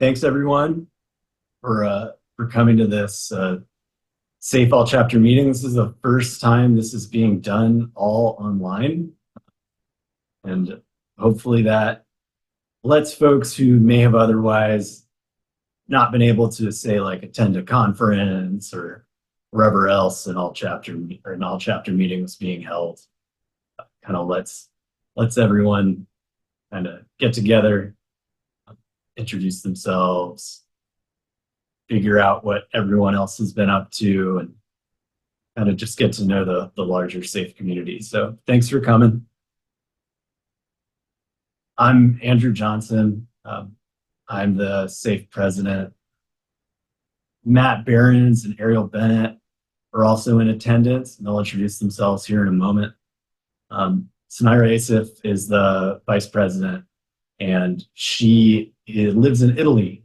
Thanks everyone for coming to this Safe All Chapter meeting. This is the first time this is being done all online, and hopefully that lets folks who may have otherwise not been able to, say, like attend a conference or wherever else an all chapter meeting was being held, kind of lets everyone kind of get together, introduce themselves, figure out what everyone else has been up to, and kind of just get to know the larger SAFE community. So thanks for coming. I'm Andrew Johnson. I'm the SAFE president. Matt Behrens and Ariel Bennett are also in attendance, and they'll introduce themselves here in a moment. Samira Asif is the vice president, and she lives in Italy.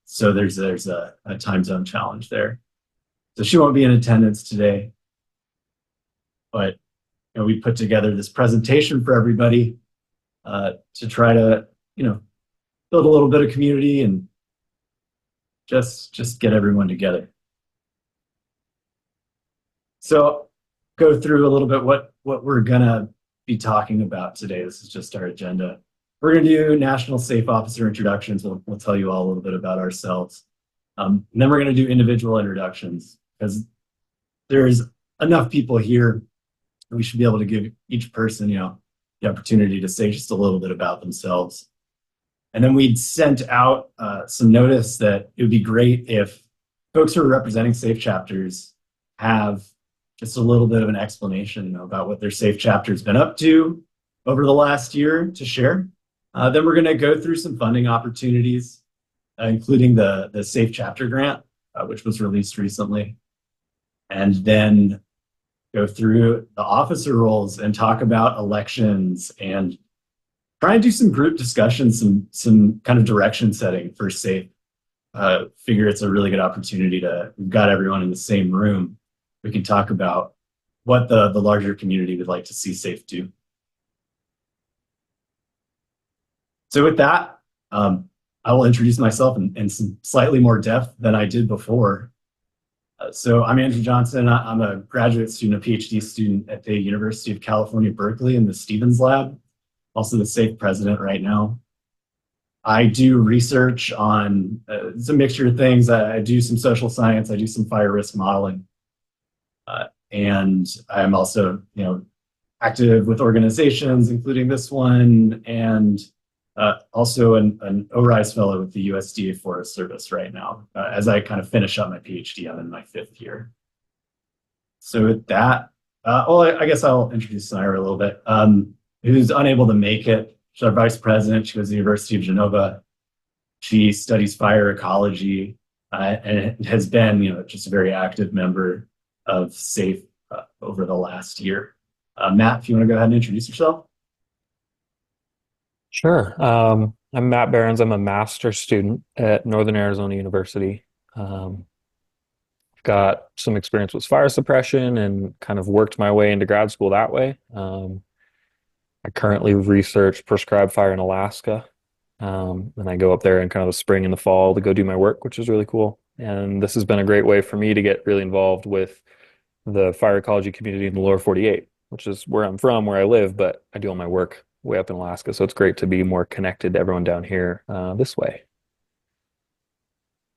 So there's a time zone challenge there. So she won't be in attendance today, but we put together this presentation for everybody to try to build a little bit of community and just get everyone together. So go through a little bit what we're gonna be talking about today. This is just our agenda. We're going to do national SAFE officer introductions. We'll tell you all a little bit about ourselves. And then we're going to do individual introductions because there's enough people here. We should be able to give each person, the opportunity to say just a little bit about themselves. And then we'd sent out some notice that it would be great if folks who are representing SAFE chapters have just a little bit of an explanation about what their SAFE chapter's been up to over the last year to share. Then we're going to go through some funding opportunities, including the SAFE chapter grant, which was released recently. And then go through the officer roles and talk about elections and try and do some group discussions, some kind of direction setting for SAFE. Figure it's a really good opportunity we've got everyone in the same room. We can talk about what the larger community would like to see SAFE do. So with that, I will introduce myself in some slightly more depth than I did before. So I'm Andrew Johnson. I'm a graduate student, a PhD student at the University of California, Berkeley in the Stevens Lab, also the SAFE president right now. I do research on it's a mixture of things. I do some social science, I do some fire risk modeling. And I'm also, active with organizations, including this one, and also an ORISE fellow with the USDA Forest Service right now. As I kind of finish up my PhD, I'm in my 5th year. So with that, I guess I'll introduce Samira a little bit. Who's unable to make it. She's our vice president. She goes to the University of Genova. She studies fire ecology and has been, just a very active member of SAFE over the last year. Matt, if you want to go ahead and introduce yourself. Sure. I'm Matt Behrens. I'm a master's student at Northern Arizona University. I've got some experience with fire suppression and kind of worked my way into grad school that way. I currently research prescribed fire in Alaska. And I go up there in kind of the spring and the fall to go do my work, which is really cool. And this has been a great way for me to get really involved with the fire ecology community in the lower 48, which is where I'm from, where I live, but I do all my work way up in Alaska. So it's great to be more connected to everyone down here this way.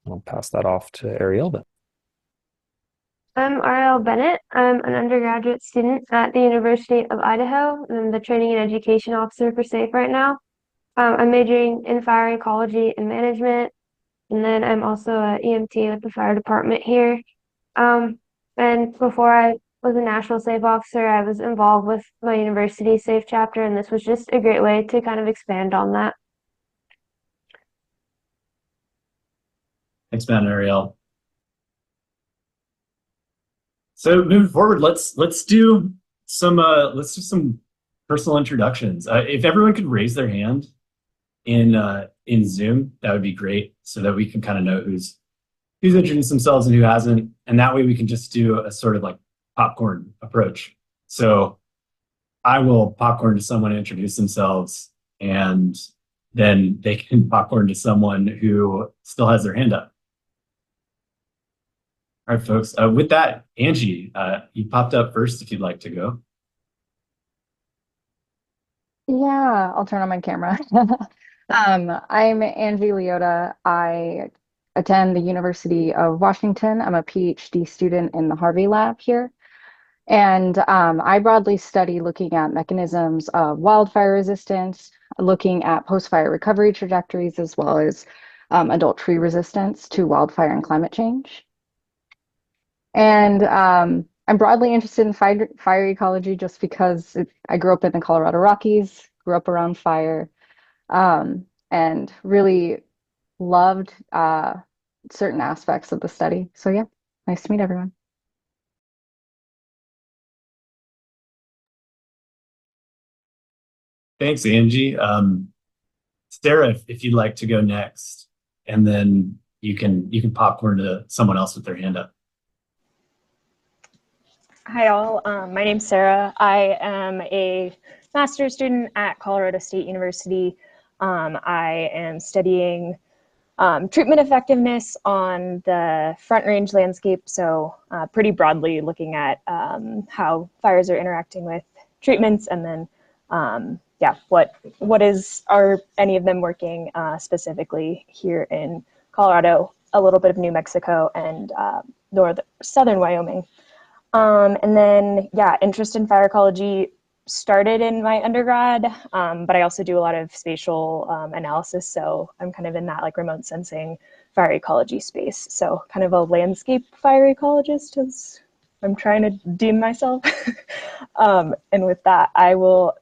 I'll pass that off to Ariel then. I'm Ariel Bennett. I'm an undergraduate student at the University of Idaho. I'm the training and education officer for SAFE right now. I'm majoring in fire ecology and management, and then I'm also an EMT with the fire department here. And before I was a national SAFE officer, I was involved with my university SAFE chapter, and this was just a great way to kind of expand on that. Thanks, Matt and Ariel. So moving forward, let's do some personal introductions. If everyone could raise their hand in Zoom, that would be great, so that we can kind of know who's introduced themselves and who hasn't, and that way we can just do a sort of like popcorn approach. So I will popcorn to someone to introduce themselves, and then they can popcorn to someone who still has their hand up. All right, folks. With that, Angie, you popped up first if you'd like to go. Yeah, I'll turn on my camera. I'm Angie Leota. I attend the University of Washington. I'm a PhD student in the Harvey Lab here. And I broadly study looking at mechanisms of wildfire resistance, looking at post-fire recovery trajectories, as well as adult tree resistance to wildfire and climate change. And I'm broadly interested in fire ecology just because I grew up in the Colorado Rockies, grew up around fire, and really loved certain aspects of the study. So yeah, nice to meet everyone. Thanks, Angie. Sarah, if you'd like to go next, and then you can popcorn to someone else with their hand up. Hi all, my name's Sarah. I am a master's student at Colorado State University. I am studying treatment effectiveness on the Front Range landscape, so pretty broadly looking at how fires are interacting with treatments, and then yeah, are any of them working specifically here in Colorado, a little bit of New Mexico, and southern Wyoming. And then, yeah, interest in fire ecology started in my undergrad, but I also do a lot of spatial analysis. So I'm kind of in that like remote sensing fire ecology space. So kind of a landscape fire ecologist as I'm trying to deem myself. And with that, I will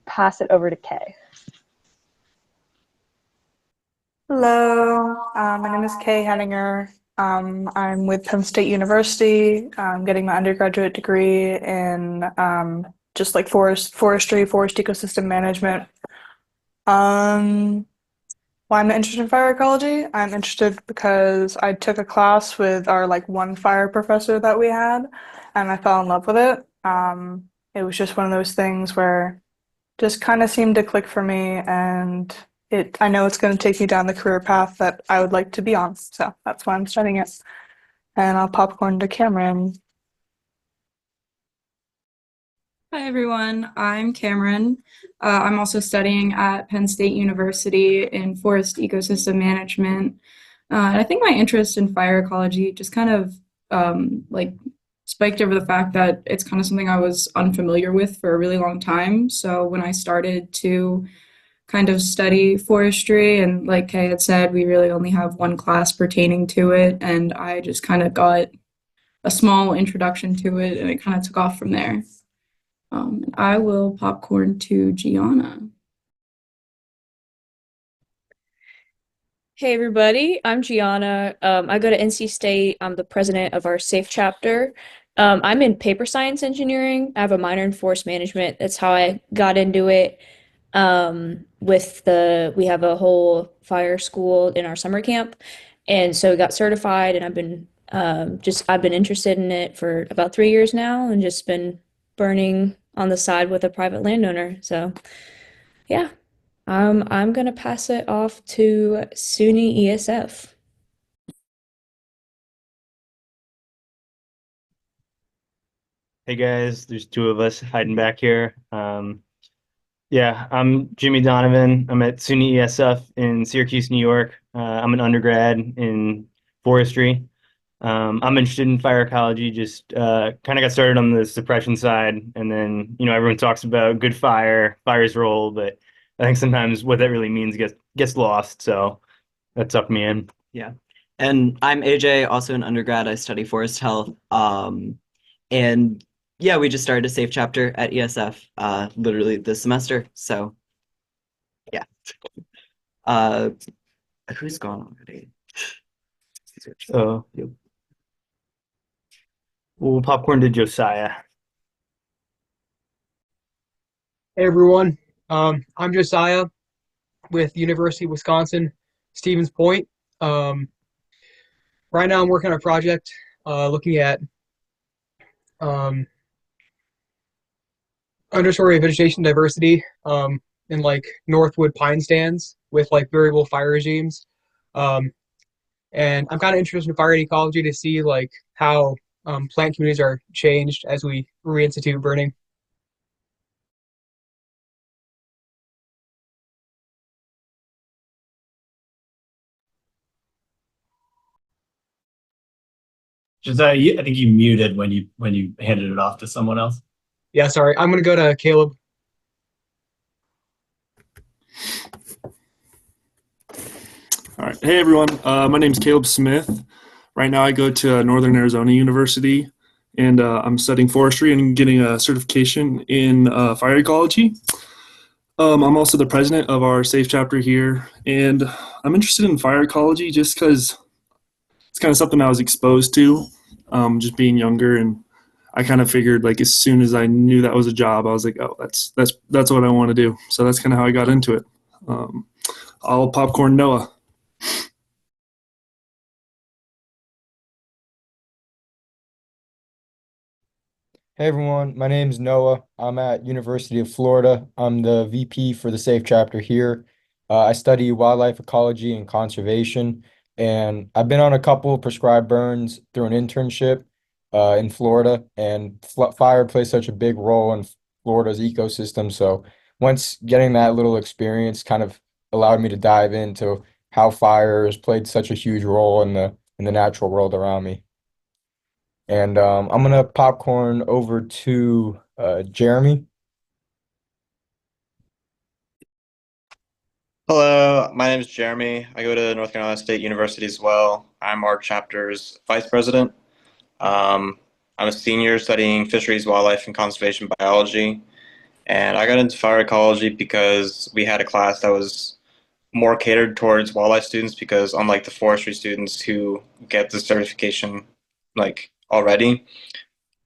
pass it over to Kay. Hello, my name is Kay Henninger. I'm with Penn State University. I'm getting my undergraduate degree in just like forestry, forest ecosystem management. Why I'm interested in fire ecology? I'm interested because I took a class with our like one fire professor that we had, and I fell in love with it. It was just one of those things where just kind of seemed to click for me, and I know it's going to take me down the career path that I would like to be on. So that's why I'm studying it. And I'll popcorn to Cameron. Hi everyone, I'm Cameron. I'm also studying at Penn State University in forest ecosystem management. And I think my interest in fire ecology just kind of like spiked over the fact that it's kind of something I was unfamiliar with for a really long time. So when I started to kind of study forestry, and like Kay had said, we really only have one class pertaining to it, and I just kind of got a small introduction to it, and it kind of took off from there. I will popcorn to Gianna. Hey everybody, I'm Gianna. I go to NC State. I'm the president of our SAFE chapter. I'm in paper science engineering. I have a minor in forest management. That's how I got into it. We have a whole fire school in our summer camp, and so we got certified. And I've been interested in it for about 3 years now, and just been burning on the side with a private landowner. So, yeah. I'm gonna pass it off to SUNY ESF. Hey guys, there's two of us hiding back here. Yeah, I'm Jimmy Donovan. I'm at SUNY ESF in Syracuse, New York. I'm an undergrad in forestry. I'm interested in fire ecology, just kind of got started on the suppression side. And then, everyone talks about good fire's role, but I think sometimes what that really means gets lost. So that sucked me in. Yeah. And I'm AJ, also an undergrad. I study forest health. And yeah, we just started a SAFE chapter at ESF literally this semester. So yeah. Who's gone already? So yep. We'll popcorn to Josiah. Hey everyone, I'm Josiah with University of Wisconsin, Stevens Point. Right now I'm working on a project looking at understory vegetation diversity in like Northwood pine stands with like variable fire regimes. Um, and I'm kind of interested in fire ecology to see like how plant communities are changed as we reinstitute burning. Josiah, I think you muted when you handed it off to someone else. Yeah, sorry. I'm gonna go to Caleb. All right. Hey, everyone. My name's Caleb Smith. Right now, I go to Northern Arizona University, and I'm studying forestry and getting a certification in fire ecology. I'm also the president of our SAFE chapter here, and I'm interested in fire ecology just because it's kind of something I was exposed to, just being younger, and I kind of figured like as soon as I knew that was a job, I was like, oh, that's what I want to do. So that's kind of how I got into it. I'll popcorn Noah. Hey everyone, my name is Noah. I'm at University of Florida. I'm the VP for the SAFE chapter here. I study wildlife ecology and conservation, and I've been on a couple of prescribed burns through an internship in Florida, and fire plays such a big role in Florida's ecosystem. So once getting that little experience kind of allowed me to dive into how fire has played such a huge role in the natural world around me. And I'm gonna popcorn over to Jeremy. Hello, my name is Jeremy. I go to North Carolina State University as well. I'm our chapter's vice president. I'm a senior studying fisheries, wildlife, and conservation biology. And I got into fire ecology because we had a class that was more catered towards wildlife students because unlike the forestry students who get the certification like already,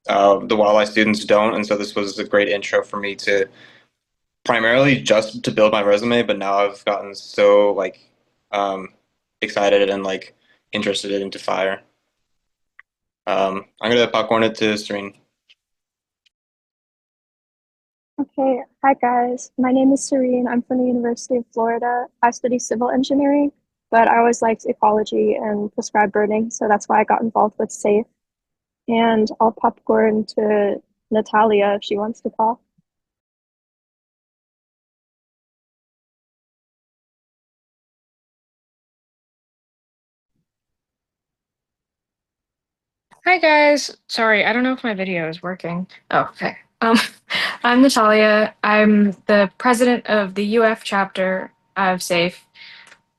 the wildlife students don't. And so this was a great intro for me to primarily just to build my resume, but now I've gotten so like um, excited and like interested into fire. I'm gonna popcorn it to Serene. Okay, hi guys. My name is Serene. I'm from the University of Florida. I study civil engineering, but I always liked ecology and prescribed burning, so that's why I got involved with SAFE. And I'll popcorn to Natalia if she wants to talk. Hi guys. Sorry, I don't know if my video is working. Oh, okay. I'm Natalia. I'm the president of the UF chapter of SAFE.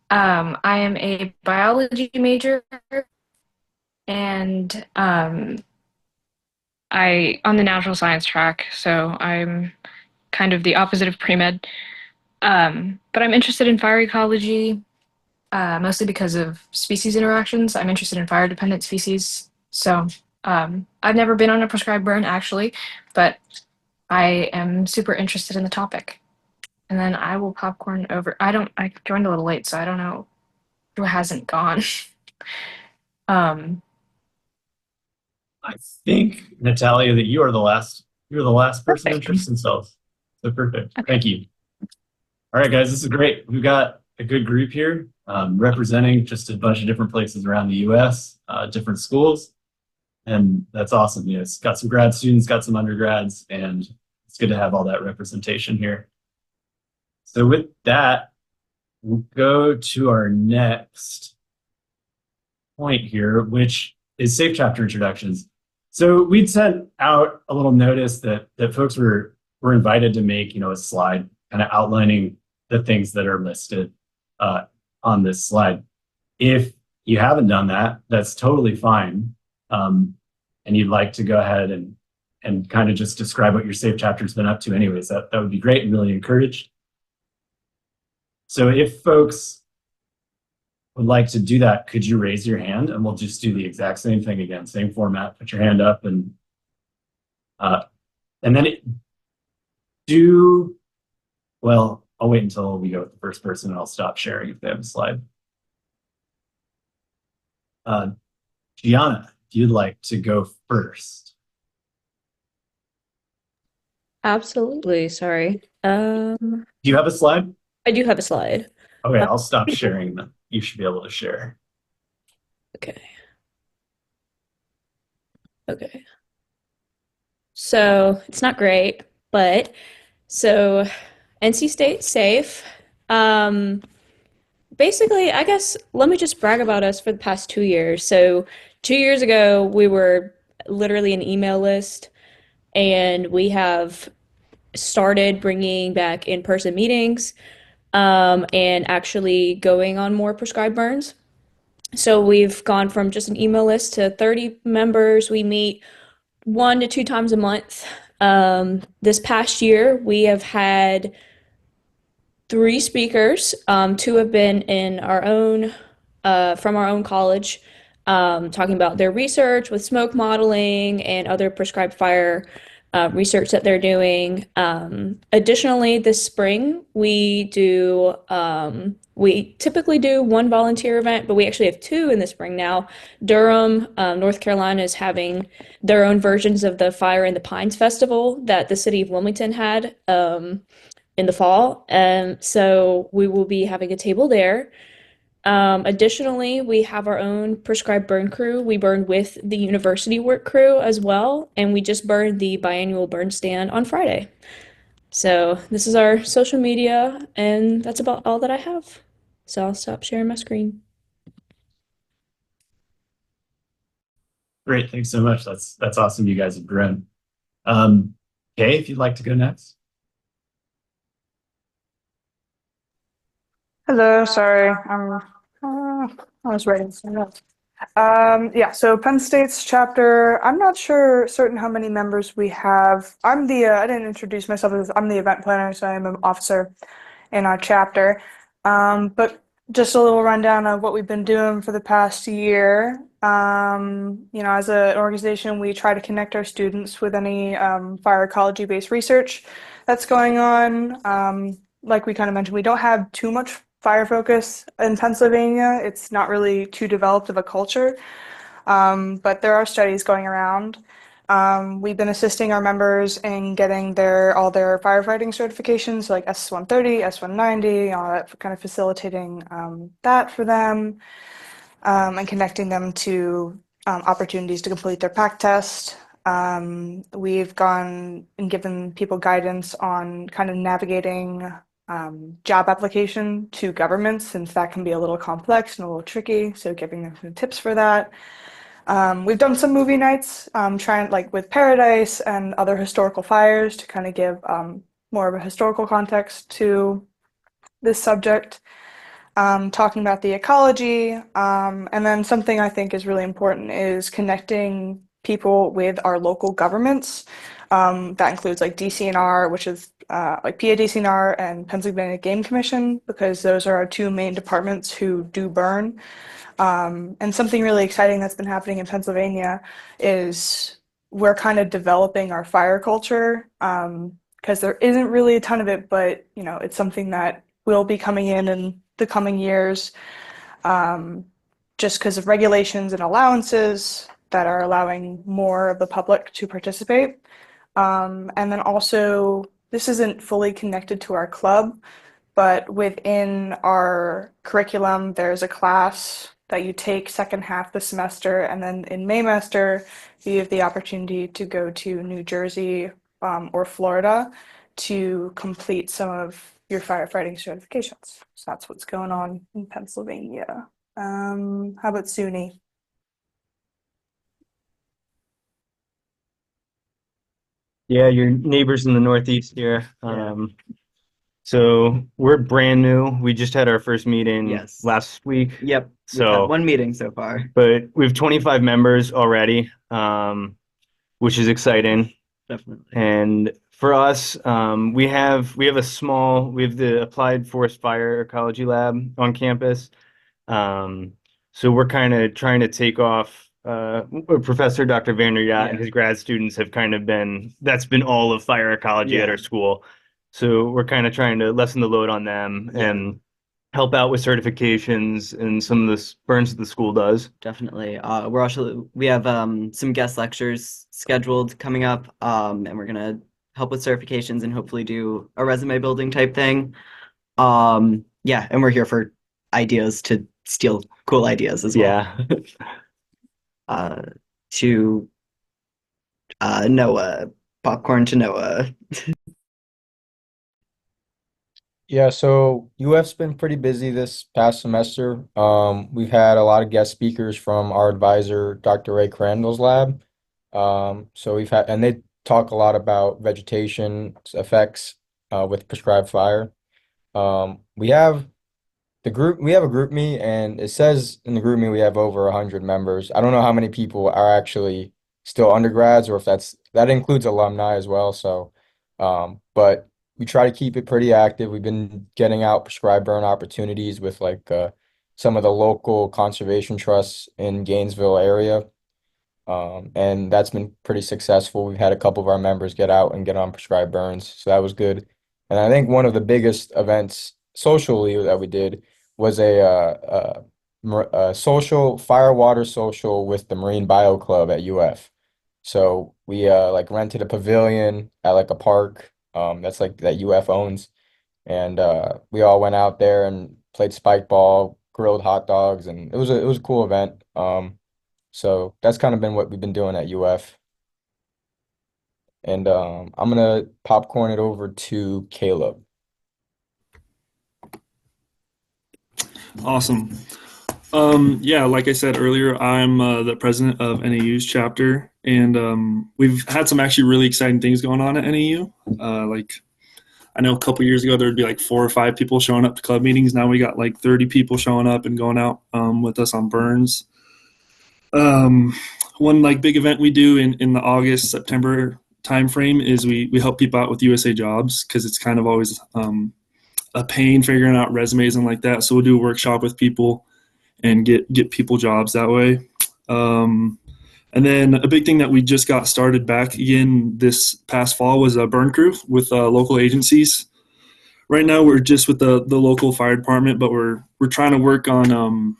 I am a biology major and I on the natural science track, so I'm kind of the opposite of pre-med. But I'm interested in fire ecology, mostly because of species interactions. I'm interested in fire-dependent species. So I've never been on a prescribed burn actually, but I am super interested in the topic. And then I will popcorn over. I joined a little late, so I don't know who hasn't gone. um, I think, Natalia, that you're the last person to introduce themselves. So perfect. Okay. Thank you. All right, guys, this is great. We've got a good group here representing just a bunch of different places around the US, different schools. And that's awesome. You know, it's got some grad students, got some undergrads, and it's good to have all that representation here. So with that, we'll go to our next point here, which is SAFE chapter introductions. So we'd sent out a little notice that folks were invited to make, you know, a slide kind of outlining the things that are listed on this slide. If you haven't done that, that's totally fine. And you'd like to go ahead and kind of just describe what your SAFE chapter's been up to anyways, that would be great and really encouraged. So if folks would like to do that, could you raise your hand and we'll just do the exact same thing again, same format, put your hand up and then well, I'll wait until we go with the first person and I'll stop sharing if they have a slide. Gianna, if you'd like to go first. Absolutely. Sorry. Do you have a slide? I do have a slide. Okay, I'll stop sharing them. You should be able to share. Okay. Okay. So it's not great, but so NC State safe. Um, Basically, I guess let me just brag about us for the past 2 years. So 2 years ago, we were literally an email list, and we have started bringing back in-person meetings, and actually going on more prescribed burns. So we've gone from just an email list to 30 members. We meet 1 to 2 times a month. This past year, we have had 3 speakers. Two have been in our own, from our own college, talking about their research with smoke modeling and other prescribed fire research that they're doing. Additionally, this spring we typically do one volunteer event, but we actually have two in the spring now. Durham, North Carolina is having their own versions of the Fire in the Pines Festival that the city of Wilmington had in the fall. So we will be having a table there. Additionally, we have our own prescribed burn crew. We burn with the university work crew as well, and we just burned the biannual burn stand on Friday. So this is our social media, and that's about all that I have. So I'll stop sharing my screen. Great, thanks so much. That's awesome. You guys have grown. Kay, if you'd like to go next. Hello, sorry, I was writing some notes. Yeah, so Penn State's chapter, I'm not certain how many members we have. I didn't introduce myself as, I'm the event planner, so I'm an officer in our chapter. But just a little rundown of what we've been doing for the past year. As an organization, we try to connect our students with any fire ecology-based research that's going on. Like we kind of mentioned, we don't have too much fire focus in Pennsylvania. It's not really too developed of a culture, but there are studies going around. We've been assisting our members in getting all their firefighting certifications, like S130, S190, all that, kind of facilitating that for them, and connecting them to opportunities to complete their PAC test. We've gone and given people guidance on kind of navigating job application to governments, since that can be a little complex and a little tricky, so giving them some tips for that. We've done some movie nights, trying like with Paradise and other historical fires to kind of give more of a historical context to this subject. Talking about the ecology, and then something I think is really important is connecting people with our local governments. That includes like DCNR, which is like PA DCNR and Pennsylvania Game Commission, because those are our two main departments who do burn. And something really exciting that's been happening in Pennsylvania is we're kind of developing our fire culture, because there isn't really a ton of it, but it's something that will be coming in the coming years, just because of regulations and allowances that are allowing more of the public to participate. And then also, this isn't fully connected to our club, but within our curriculum, there's a class that you take second half the semester, and then in Maymester, you have the opportunity to go to New Jersey or Florida to complete some of your firefighting certifications. So that's what's going on in Pennsylvania. How about SUNY? Yeah, your neighbors in the Northeast here. So we're brand new. We just had our first meeting last week. Yep. So We've had one meeting so far. But we have 25 members already, which is exciting. Definitely. And for us, we have the Applied Forest Fire Ecology Lab on campus. So we're kind of trying to take off Professor Dr. Vander Yacht and his grad students have that's been all of fire ecology at our school. So we're kind of trying to lessen the load on them and help out with certifications and some of the burns that the school does. Definitely. We have some guest lectures scheduled coming up, and we're gonna help with certifications and hopefully do a resume building type thing. Yeah, and we're here for ideas to steal cool ideas as well. Yeah. To Noah, popcorn to Noah. Yeah, so UF's been pretty busy this past semester. We've had a lot of guest speakers from our advisor, Dr. Ray Crandall's lab. So we've had, and they talk a lot about vegetation effects with prescribed fire. We have we have a group me, and it says in the group me we have over 100 members. I don't know how many people are actually still undergrads or if that includes alumni as well. So, but we try to keep it pretty active. We've been getting out prescribed burn opportunities with like some of the local conservation trusts in Gainesville area. And that's been pretty successful. We've had a couple of our members get out and get on prescribed burns, so that was good. And I think one of the biggest events socially that we did was a social fire water social with the Marine Bio Club at UF. So we like rented a pavilion at like a park that's like that UF owns, and we all went out there and played spike ball, grilled hot dogs, and it was a cool event. So that's kind of been what we've been doing at UF. And I'm gonna popcorn it over to Caleb. Awesome. Yeah, like I said earlier, I'm the president of NAU's chapter, and we've had some actually really exciting things going on at NAU. Like I know a couple years ago there would be like 4 or 5 people showing up to club meetings. Now we got like 30 people showing up and going out with us on burns. One like big event we do in the August September timeframe is we help people out with USA Jobs because it's kind of always a pain figuring out resumes and like that. So we'll do a workshop with people and get people jobs that way. And then a big thing that we just got started back again this past fall was a burn crew with local agencies. Right now we're just with the local fire department, but we're trying to work on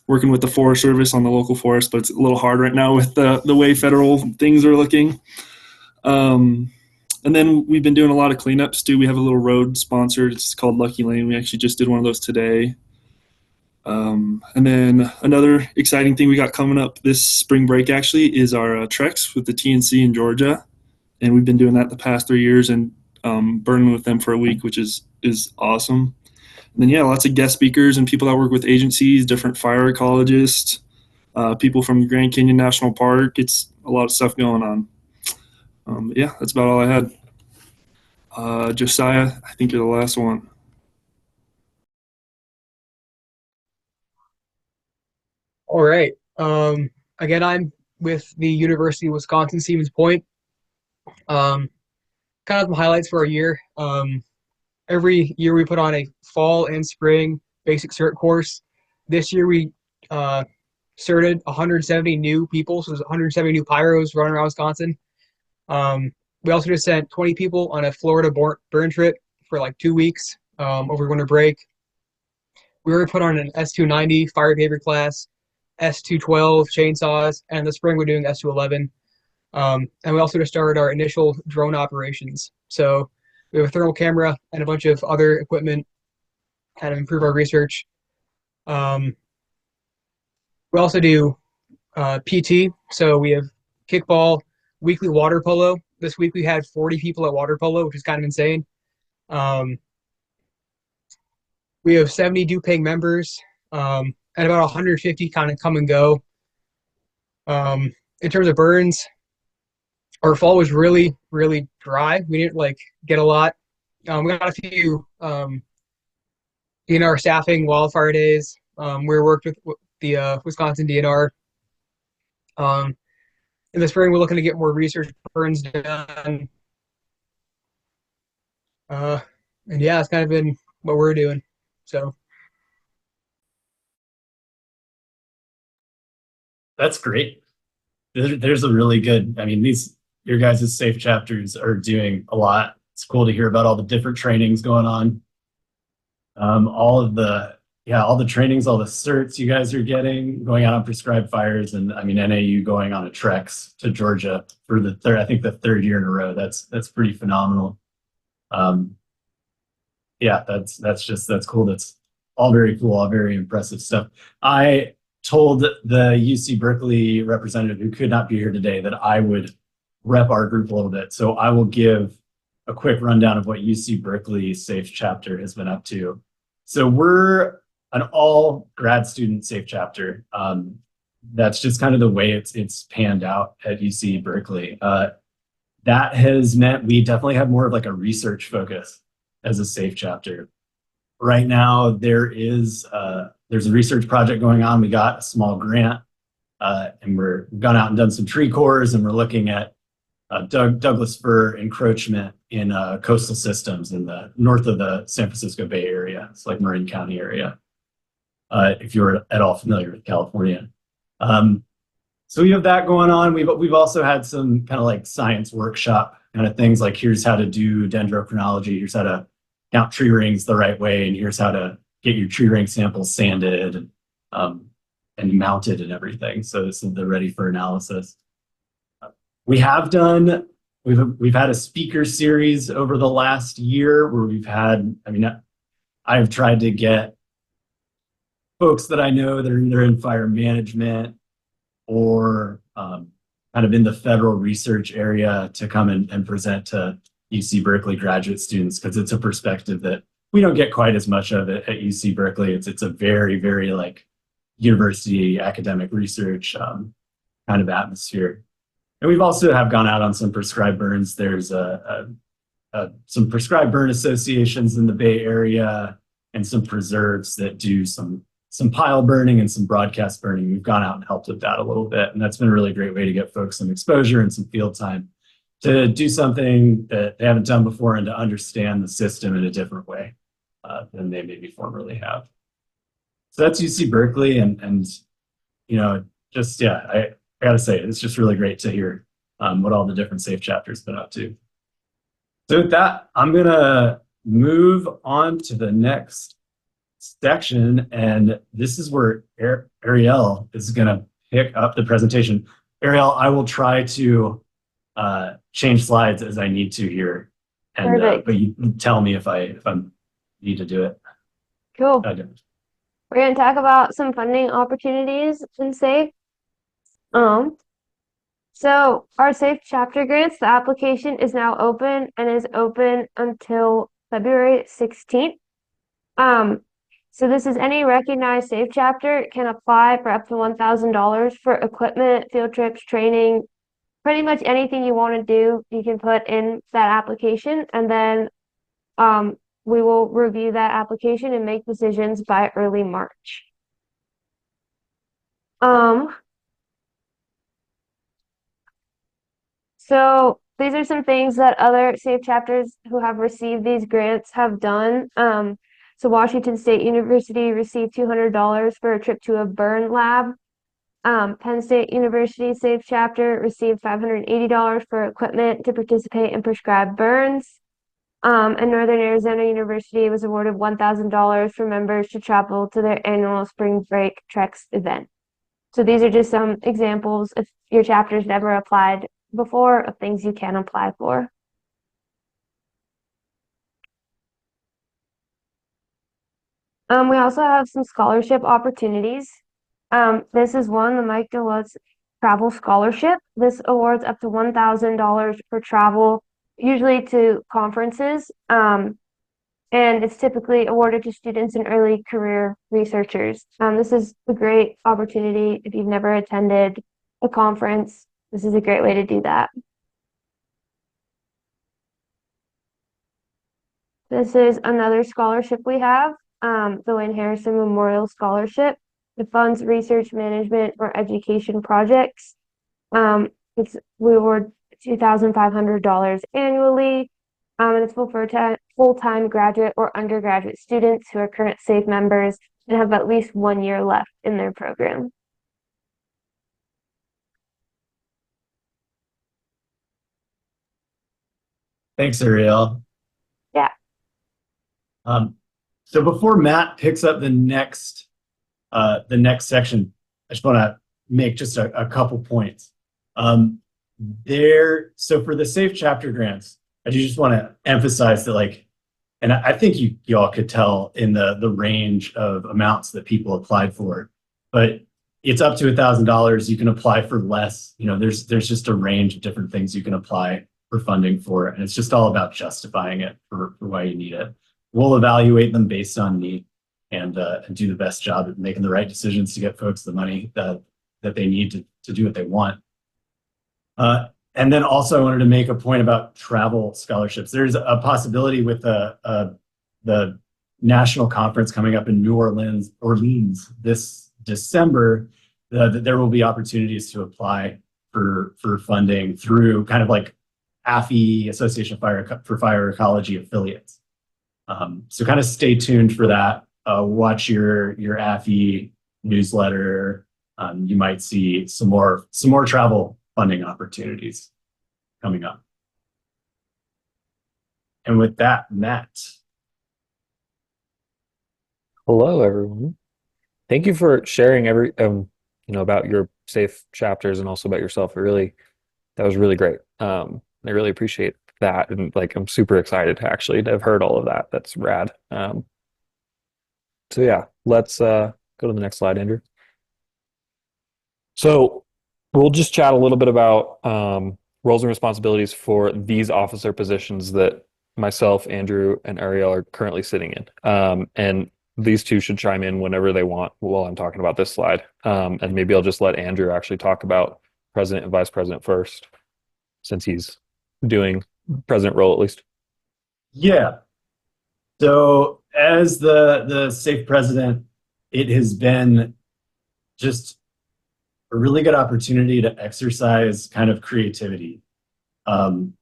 working with the Forest Service on the local forest, but it's a little hard right now with the way federal things are looking. And then we've been doing a lot of cleanups too. We have a little road sponsored. It's called Lucky Lane. We actually just did one of those today. And then another exciting thing we got coming up this spring break actually is our treks with the TNC in Georgia. And we've been doing that the past 3 years and burning with them for a week, which is awesome. And then, yeah, lots of guest speakers and people that work with agencies, different fire ecologists, people from Grand Canyon National Park. It's a lot of stuff going on. Yeah, that's about all I had. Josiah, I think you're the last one. All right. Again, I'm with the University of Wisconsin Stevens Point. Kind of some highlights for our year. Every year we put on a fall and spring basic cert course. This year we certed 170 new people, so there's 170 new pyros running around Wisconsin. We also just sent 20 people on a Florida burn trip for like 2 weeks over winter break. We already put on an S290 fire behavior class, S212 chainsaws, and this spring we're doing S211. And we also just started our initial drone operations. So we have a thermal camera and a bunch of other equipment kind of improve our research. We also do PT. So we have kickball, weekly water polo. This week we had 40 people at water polo, which is kind of insane. We have 70 due paying members and about 150 kind of come and go. In terms of burns, our fall was really, really dry. We didn't like get a lot. We got a few DNR staffing wildfire days. We worked with the Wisconsin DNR. In the spring, we're looking to get more research burns done. And yeah, it's kind of been what we're doing. So That's great. There's a really good, I mean, your guys' safe chapters are doing a lot. It's cool to hear about all the different trainings going on. All of the yeah, all the trainings, all the certs you guys are getting, going out on prescribed fires, and I mean NAU going on a treks to Georgia for the third, I think the third year in a row. That's pretty phenomenal. Um, yeah, that's cool. That's all very cool, all very impressive stuff. I told the UC Berkeley representative who could not be here today that I would rep our group a little bit. So I will give a quick rundown of what UC Berkeley SAFE chapter has been up to. So we're an all grad student SAFE chapter. That's just kind of the way it's panned out at UC Berkeley. That has meant we definitely have more of like a research focus as a SAFE chapter. Right now, there's a research project going on. We got a small grant, and we've gone out and done some tree cores, and we're looking at Douglas fir encroachment in coastal systems in the north of the San Francisco Bay Area. It's like Marin County area, if you're at all familiar with California. So we have that going on. We've also had some kind of like science workshop kind of things, like here's how to do dendrochronology, here's how to count tree rings the right way, and here's how to get your tree ring samples sanded and mounted and everything. So they're ready for analysis. We've had a speaker series over the last year where I've tried to get folks that I know that are either in fire management or kind of in the federal research area to come and present to UC Berkeley graduate students, because it's a perspective that we don't get quite as much of it at UC Berkeley. It's a very, very like university academic research kind of atmosphere. And we've also have gone out on some prescribed burns. There's some prescribed burn associations in the Bay Area and some preserves that do some pile burning and some broadcast burning. We've gone out and helped with that a little bit. And that's been a really great way to get folks some exposure and some field time to do something that they haven't done before and to understand the system in a different way than they maybe formerly have. So that's UC Berkeley. And you know, just, yeah, I gotta say, it's just really great to hear what all the different SAFE chapters have been up to. So with that, I'm gonna move on to the next section, and this is where Ariel is gonna pick up the presentation. Ariel, I will try to change slides as I need to here, and but you tell me if I need to do it. Cool. We're going to talk about some funding opportunities in SAFE. So our SAFE chapter grants, the application is now open and is open until February 16th. So this is any recognized SAFE chapter can apply for up to $1,000 for equipment, field trips, training, pretty much anything you want to do, you can put in that application, and then we will review that application and make decisions by early March. So these are some things that other SAFE chapters who have received these grants have done. So Washington State University received $200 for a trip to a burn lab. Penn State University SAFE chapter received $580 for equipment to participate in prescribed burns. And Northern Arizona University was awarded $1,000 for members to travel to their annual spring break treks event. So these are just some examples, if your chapter's never applied before, of things you can apply for. We also have some scholarship opportunities. This is one, the Mike DeLutz Travel Scholarship. This awards up to $1,000 for travel, usually to conferences, and it's typically awarded to students and early career researchers. This is a great opportunity if you've never attended a conference. This is a great way to do that. This is another scholarship we have, the Wayne Harrison Memorial Scholarship. It funds research management or education projects. We award $2,500 annually, and it's for full-time graduate or undergraduate students who are current SAFE members and have at least 1 year left in their program. Thanks, Ariel. Yeah. So before Matt picks up the next section, I just want to make just a couple points. So for the Safe Chapter grants, I do just want to emphasize that, like, and I think you all could tell in the range of amounts that people applied for, but it's up to $1,000. You can apply for less. You know, there's just a range of different things you can apply for funding for, and it's just all about justifying it for why you need it. We'll evaluate them based on need and do the best job at making the right decisions to get folks the money that they need to do what they want. And then also I wanted to make a point about travel scholarships. There's a possibility with the national conference coming up in New Orleans this December, that there will be opportunities to apply for funding through kind of like AFI, Association for Fire Ecology affiliates. So kind of stay tuned for that. Watch your AFI newsletter. You might see some more travel funding opportunities coming up. And with that, Matt. Hello, everyone. Thank you for sharing about your safe chapters and also about yourself. That was really great. I really appreciate that, and like I'm super excited to actually have heard all of that. That's rad. So yeah, let's go to the next slide, Andrew. So we'll just chat a little bit about roles and responsibilities for these officer positions that myself, Andrew, and Ariel are currently sitting in. And these two should chime in whenever they want while I'm talking about this slide. And maybe I'll just let Andrew actually talk about president and vice president first, since he's doing president role at least. Yeah. So as the safe president, it has been just a really good opportunity to exercise kind of creativity. You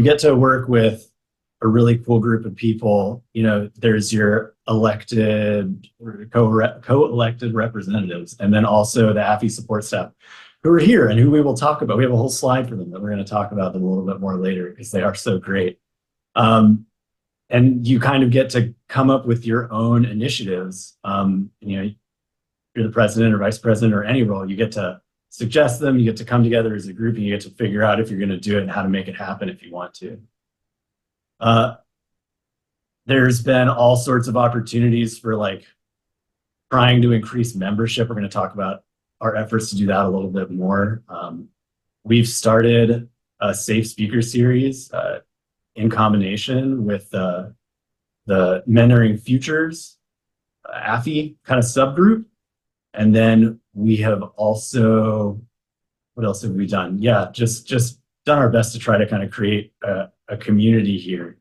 get to work with a really cool group of people. You know, there's your elected or co-elected representatives, and then also the AFI support staff who are here and who we will talk about. We have a whole slide for them that we're going to talk about them a little bit more later because they are so great. And you kind of get to come up with your own initiatives. You know, you're the president or vice president or any role, you get to suggest them, you get to come together as a group, and you get to figure out if you're going to do it and how to make it happen if you want to. There's been all sorts of opportunities for like trying to increase membership. We're going to talk about our efforts to do that a little bit more. We've started a Safe Speaker series in combination with the Mentoring Futures AFI kind of subgroup. And then we have also, what else have we done? Yeah, just done our best to try to kind of create a community here.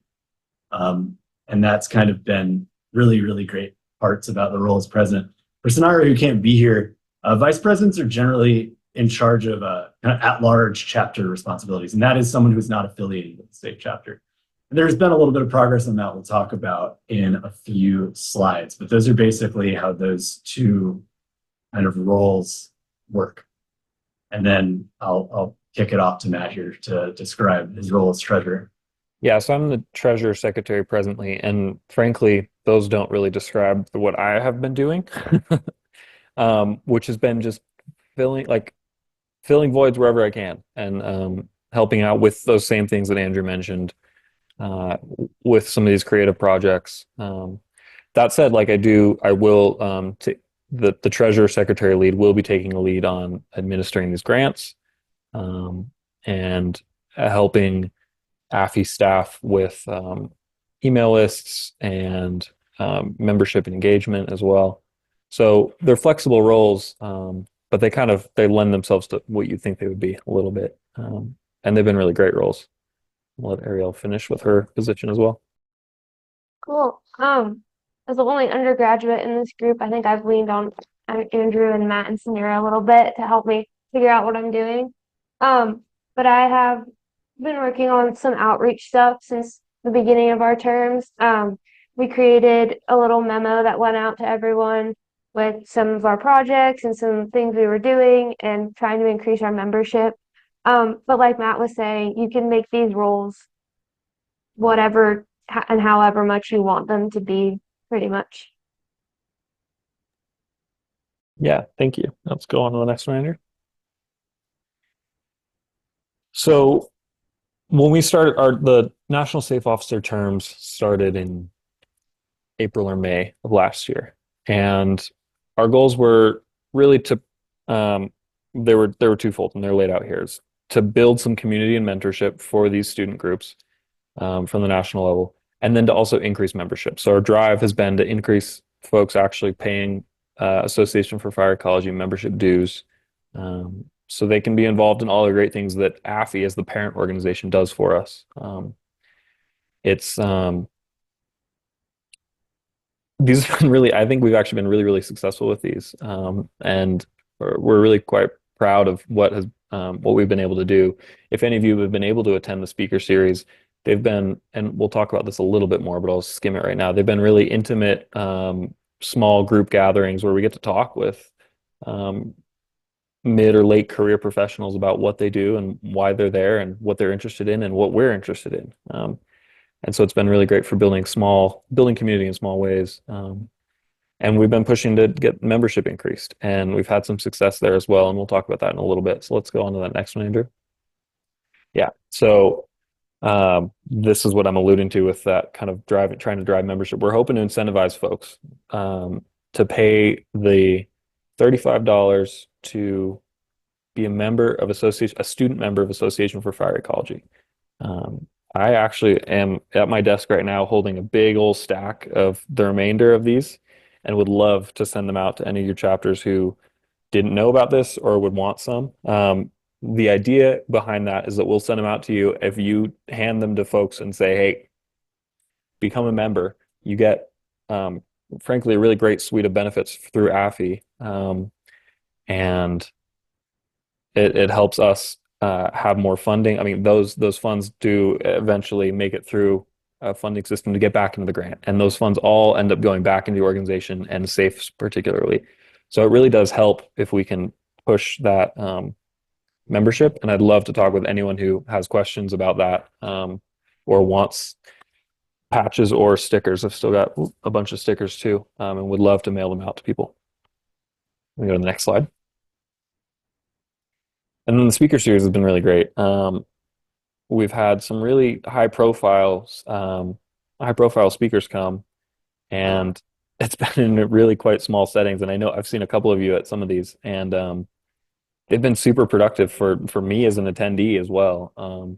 And that's kind of been really, really great parts about the role as president. For Sanara, who can't be here, vice presidents are generally in charge of kind of at-large chapter responsibilities. And that is someone who's not affiliated with the state chapter. And there's been a little bit of progress on that we'll talk about in a few slides. But those are basically how those two kind of roles work. And then I'll kick it off to Matt here to describe his role as treasurer. Yeah, so I'm the treasurer secretary presently, and frankly, those don't really describe what I have been doing, which has been just filling voids wherever I can, and helping out with those same things that Andrew mentioned, with some of these creative projects. That said, like I will the treasurer secretary lead will be taking a lead on administering these grants, and helping AFI staff with email lists and membership and engagement as well. So they're flexible roles, but they lend themselves to what you think they would be a little bit. And they've been really great roles. I'll let Ariel finish with her position as well. Cool. As the only undergraduate in this group, I think I've leaned on Andrew and Matt and Samira a little bit to help me figure out what I'm doing. But I have been working on some outreach stuff since the beginning of our terms. We created a little memo that went out to everyone with some of our projects and some things we were doing and trying to increase our membership. But like Matt was saying, you can make these roles whatever and however much you want them to be, pretty much. Yeah, thank you. Let's go on to the next one, Andrew. So when we started the National Safe Officer terms started in April or May of last year. And our goals were really to they were twofold and they're laid out here. Is to build some community and mentorship for these student groups from the national level, and then to also increase membership. So our drive has been to increase folks actually paying Association for Fire Ecology membership dues, so they can be involved in all the great things that AFI as the parent organization does for us. It's These have been really, I think we've actually been really, really successful with these. And we're really quite proud of what we've been able to do. If any of you have been able to attend the speaker series, they've been, and we'll talk about this a little bit more, but I'll skim it right now. They've been really intimate, small group gatherings where we get to talk with mid or late career professionals about what they do and why they're there and what they're interested in and what we're interested in. And so it's been really great for building community in small ways. And we've been pushing to get membership increased, and we've had some success there as well. And we'll talk about that in a little bit. So let's go on to that next one, Andrew. Yeah. So this is what I'm alluding to with that kind of trying to drive membership. We're hoping to incentivize folks to pay the $35 to be a student member of Association for Fire Ecology. I actually am at my desk right now holding a big old stack of the remainder of these and would love to send them out to any of your chapters who didn't know about this or would want some. The idea behind that is that we'll send them out to you if you hand them to folks and say, hey, become a member. You get, frankly, a really great suite of benefits through AFI. And it helps us have more funding. I mean, those funds do eventually make it through a funding system to get back into the grant, and those funds all end up going back into the organization and SAFE particularly. So it really does help if we can push that membership. And I'd love to talk with anyone who has questions about that or wants patches or stickers. I've still got a bunch of stickers too, and would love to mail them out to people. We go to the next slide. And then the speaker series has been really great. We've had some really high profile speakers come, and it's been in really quite small settings. And I know I've seen a couple of you at some of these, and they've been super productive for me as an attendee as well.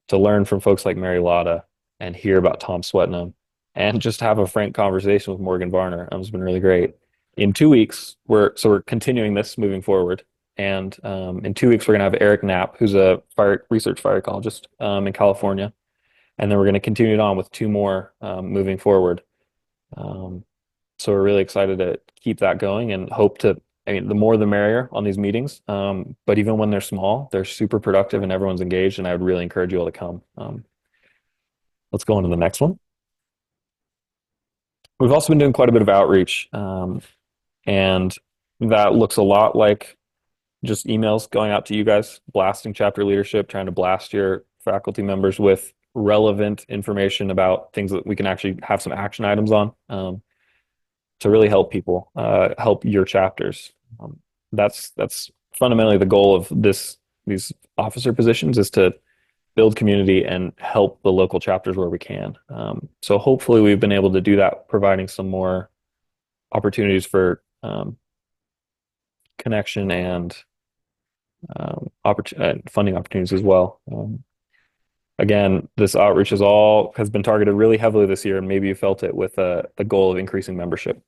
To learn from folks like Mary Lotta and hear about Tom Swetnam and just have a frank conversation with Morgan Varner. It's been really great. In 2 weeks, we're continuing this moving forward. And in 2 weeks, we're going to have Eric Knapp, who's a research fire ecologist in California. And then we're going to continue it on with 2 more moving forward. So we're really excited to keep that going and hope to, I mean, the more the merrier on these meetings. But even when they're small, they're super productive and everyone's engaged. And I would really encourage you all to come. Let's go on to the next one. We've also been doing quite a bit of outreach. And that looks a lot like just emails going out to you guys, blasting chapter leadership, trying to blast your faculty members with relevant information about things that we can actually have some action items on to really help people, help your chapters. That's fundamentally the goal of these officer positions, is to build community and help the local chapters where we can. So hopefully we've been able to do that, providing some more opportunities for connection and funding opportunities as well. Again, this outreach has been targeted really heavily this year, and maybe you felt it with the goal of increasing membership.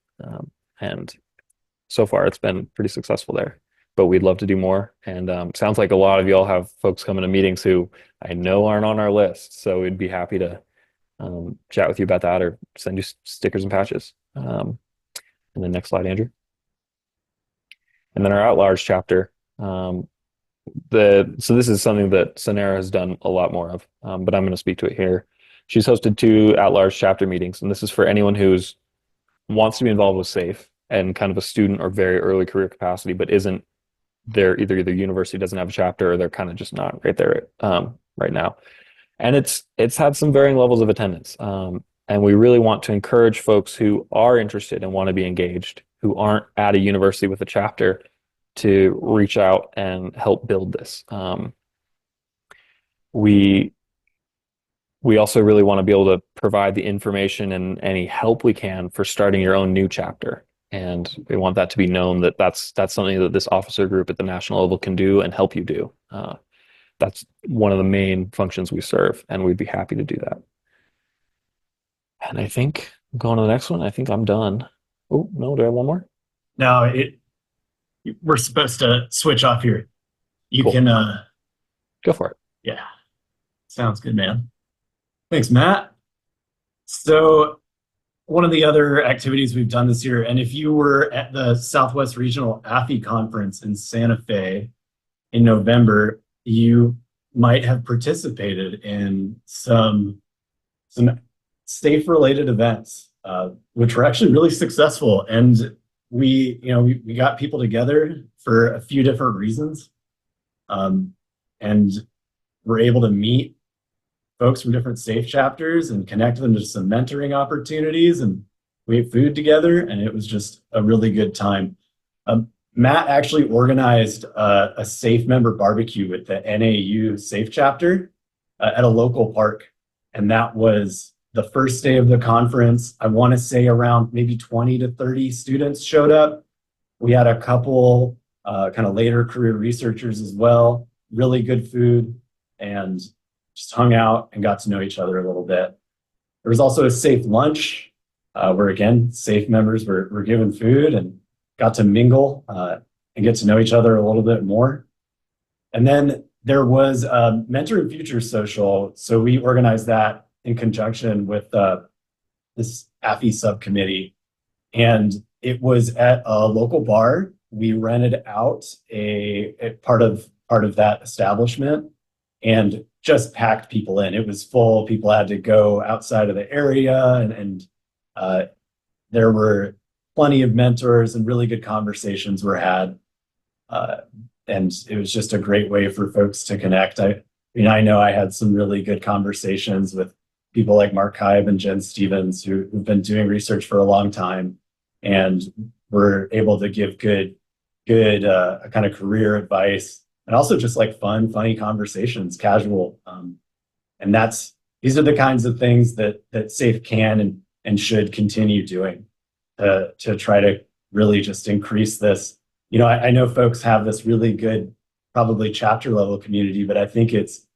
And so far, it's been pretty successful there. But we'd love to do more. And sounds like a lot of y'all have folks coming to meetings who I know aren't on our list. So we'd be happy to chat with you about that or send you stickers and patches. And then next slide, Andrew. And then our at-large chapter. So this is something that Sonera has done a lot more of, but I'm going to speak to it here. She's hosted 2 at-large chapter meetings, and this is for anyone who's wants to be involved with SAFE and kind of a student or very early career capacity, but isn't there, either university doesn't have a chapter or they're kind of just not right there right now. and it's had some varying levels of attendance. And we really want to encourage folks who are interested and want to be engaged, who aren't at a university with a chapter, to reach out and help build this. We also really want to be able to provide the information and any help we can for starting your own new chapter. And we want that to be known that that's something that this officer group at the national level can do and help you do. That's one of the main functions we serve, and we'd be happy to do that. And I think going to the next one, I think I'm done. Oh, no, do I have one more? No, we're supposed to switch off here. You Cool. can Go for it. yeah. Sounds good, man. Thanks, Matt. So one of the other activities we've done this year, and if you were at the Southwest Regional AFI conference in Santa Fe in November, you might have participated in some safe-related events, which were actually really successful. And we got people together for a few different reasons, and we're able to meet folks from different SAFE chapters and connect them to some mentoring opportunities, and we ate food together, and it was just a really good time. Matt actually organized a SAFE member barbecue with the NAU SAFE chapter at a local park, and that was the first day of the conference. I want to say around maybe 20 to 30 students showed up. We had a couple kind of later career researchers as well, really good food, and just hung out and got to know each other a little bit. There was also a SAFE lunch where, again, SAFE members were given food and got to mingle and get to know each other a little bit more. And then there was a Mentor and Future Social. So we organized that in conjunction with this AFI subcommittee. And it was at a local bar. We rented out a part of that establishment and just packed people in. It was full. People had to go outside of the area, and there were plenty of mentors and really good conversations were had. And it was just a great way for folks to connect. I know I had some really good conversations with people like Mark Hybe and Jen Stevens, who've been doing research for a long time and were able to give good kind of career advice, and also just like funny conversations, casual. And these are the kinds of things that SAFE can and should continue doing to try to really just increase this. I know folks have this really good, probably chapter level community, but I think it's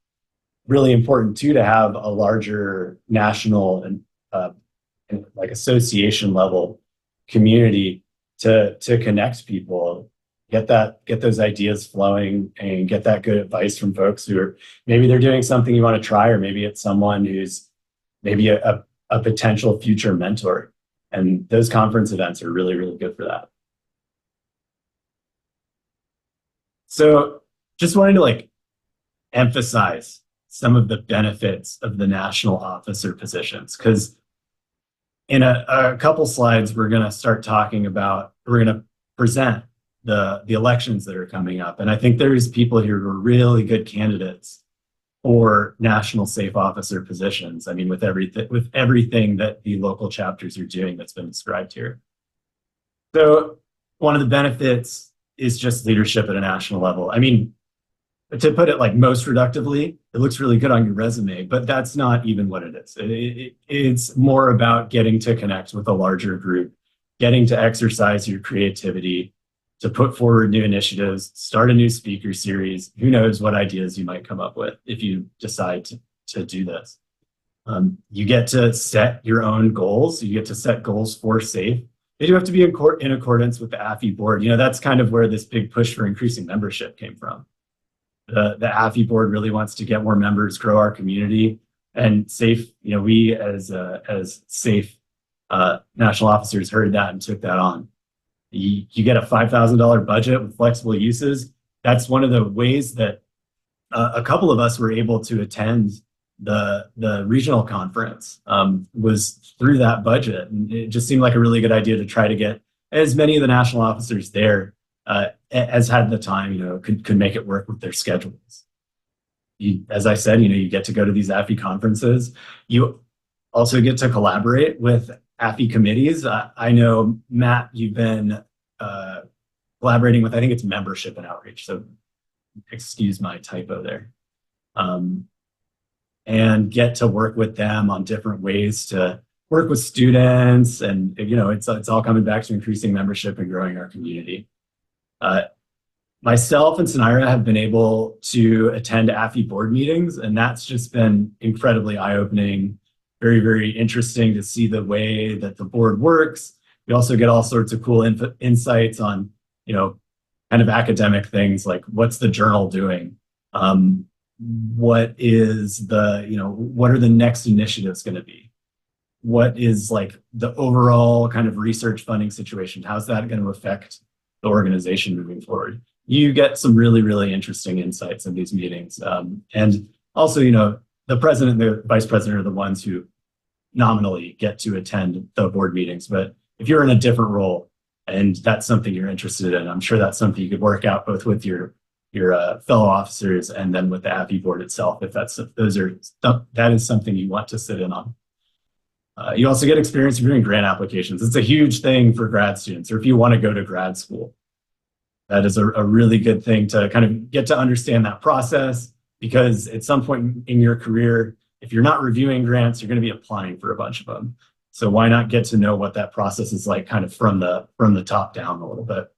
really important too to have a larger national and like association level community to connect people, get those ideas flowing, and get that good advice from folks who are maybe they're doing something you want to try, or maybe it's someone who's maybe a potential future mentor. And those conference events are really, really good for that. So just wanted to emphasize some of the benefits of the national officer positions, because in a couple slides, we're going to present the elections that are coming up. And I think there's people here who are really good candidates for national SAFE officer positions. I mean, with everything that the local chapters are doing that's been described here. So one of the benefits is just leadership at a national level. I mean, to put it most reductively, it looks really good on your resume, but that's not even what it is. It's more about getting to connect with a larger group, getting to exercise your creativity, to put forward new initiatives, start a new speaker series. Who knows what ideas you might come up with if you decide to do this. You get to set your own goals. You get to set goals for SAFE. They do have to be in accordance with the AFI board. That's kind of where this big push for increasing membership came from. The AFI board really wants to get more members, grow our community, and SAFE. We as SAFE national officers heard that and took that on. You get a $5,000 budget with flexible uses. That's one of the ways that a couple of us were able to attend the regional conference, was through that budget. And it just seemed like a really good idea to try to get as many of the national officers there as had the time, could make it work with their schedules. as I said, you get to go to these AFI conferences. You also get to collaborate with AFI committees. I know, Matt, you've been collaborating with, I think it's membership and outreach. So excuse my typo there. And get to work with them on different ways to work with students. And, it's all coming back to increasing membership and growing our community. Myself and Sanira have been able to attend AFI board meetings, and that's just been incredibly eye-opening, very, very interesting to see the way that the board works. We also get all sorts of cool insights on, kind of academic things like what's the journal doing? What is what are the next initiatives going to be? What is like the overall kind of research funding situation? How's that going to affect the organization moving forward? You get some really, really interesting insights in these meetings. And also, the president and the vice president are the ones who nominally get to attend the board meetings. But if you're in a different role and that's something you're interested in, I'm sure that's something you could work out both with your fellow officers and then with the AFI board itself, if that is something you want to sit in on. You also get experience reviewing grant applications. It's a huge thing for grad students, or if you want to go to grad school. That is a really good thing to kind of get to understand that process, because at some point in your career, if you're not reviewing grants, you're going to be applying for a bunch of them. So why not get to know what that process is like kind of from the top down a little bit.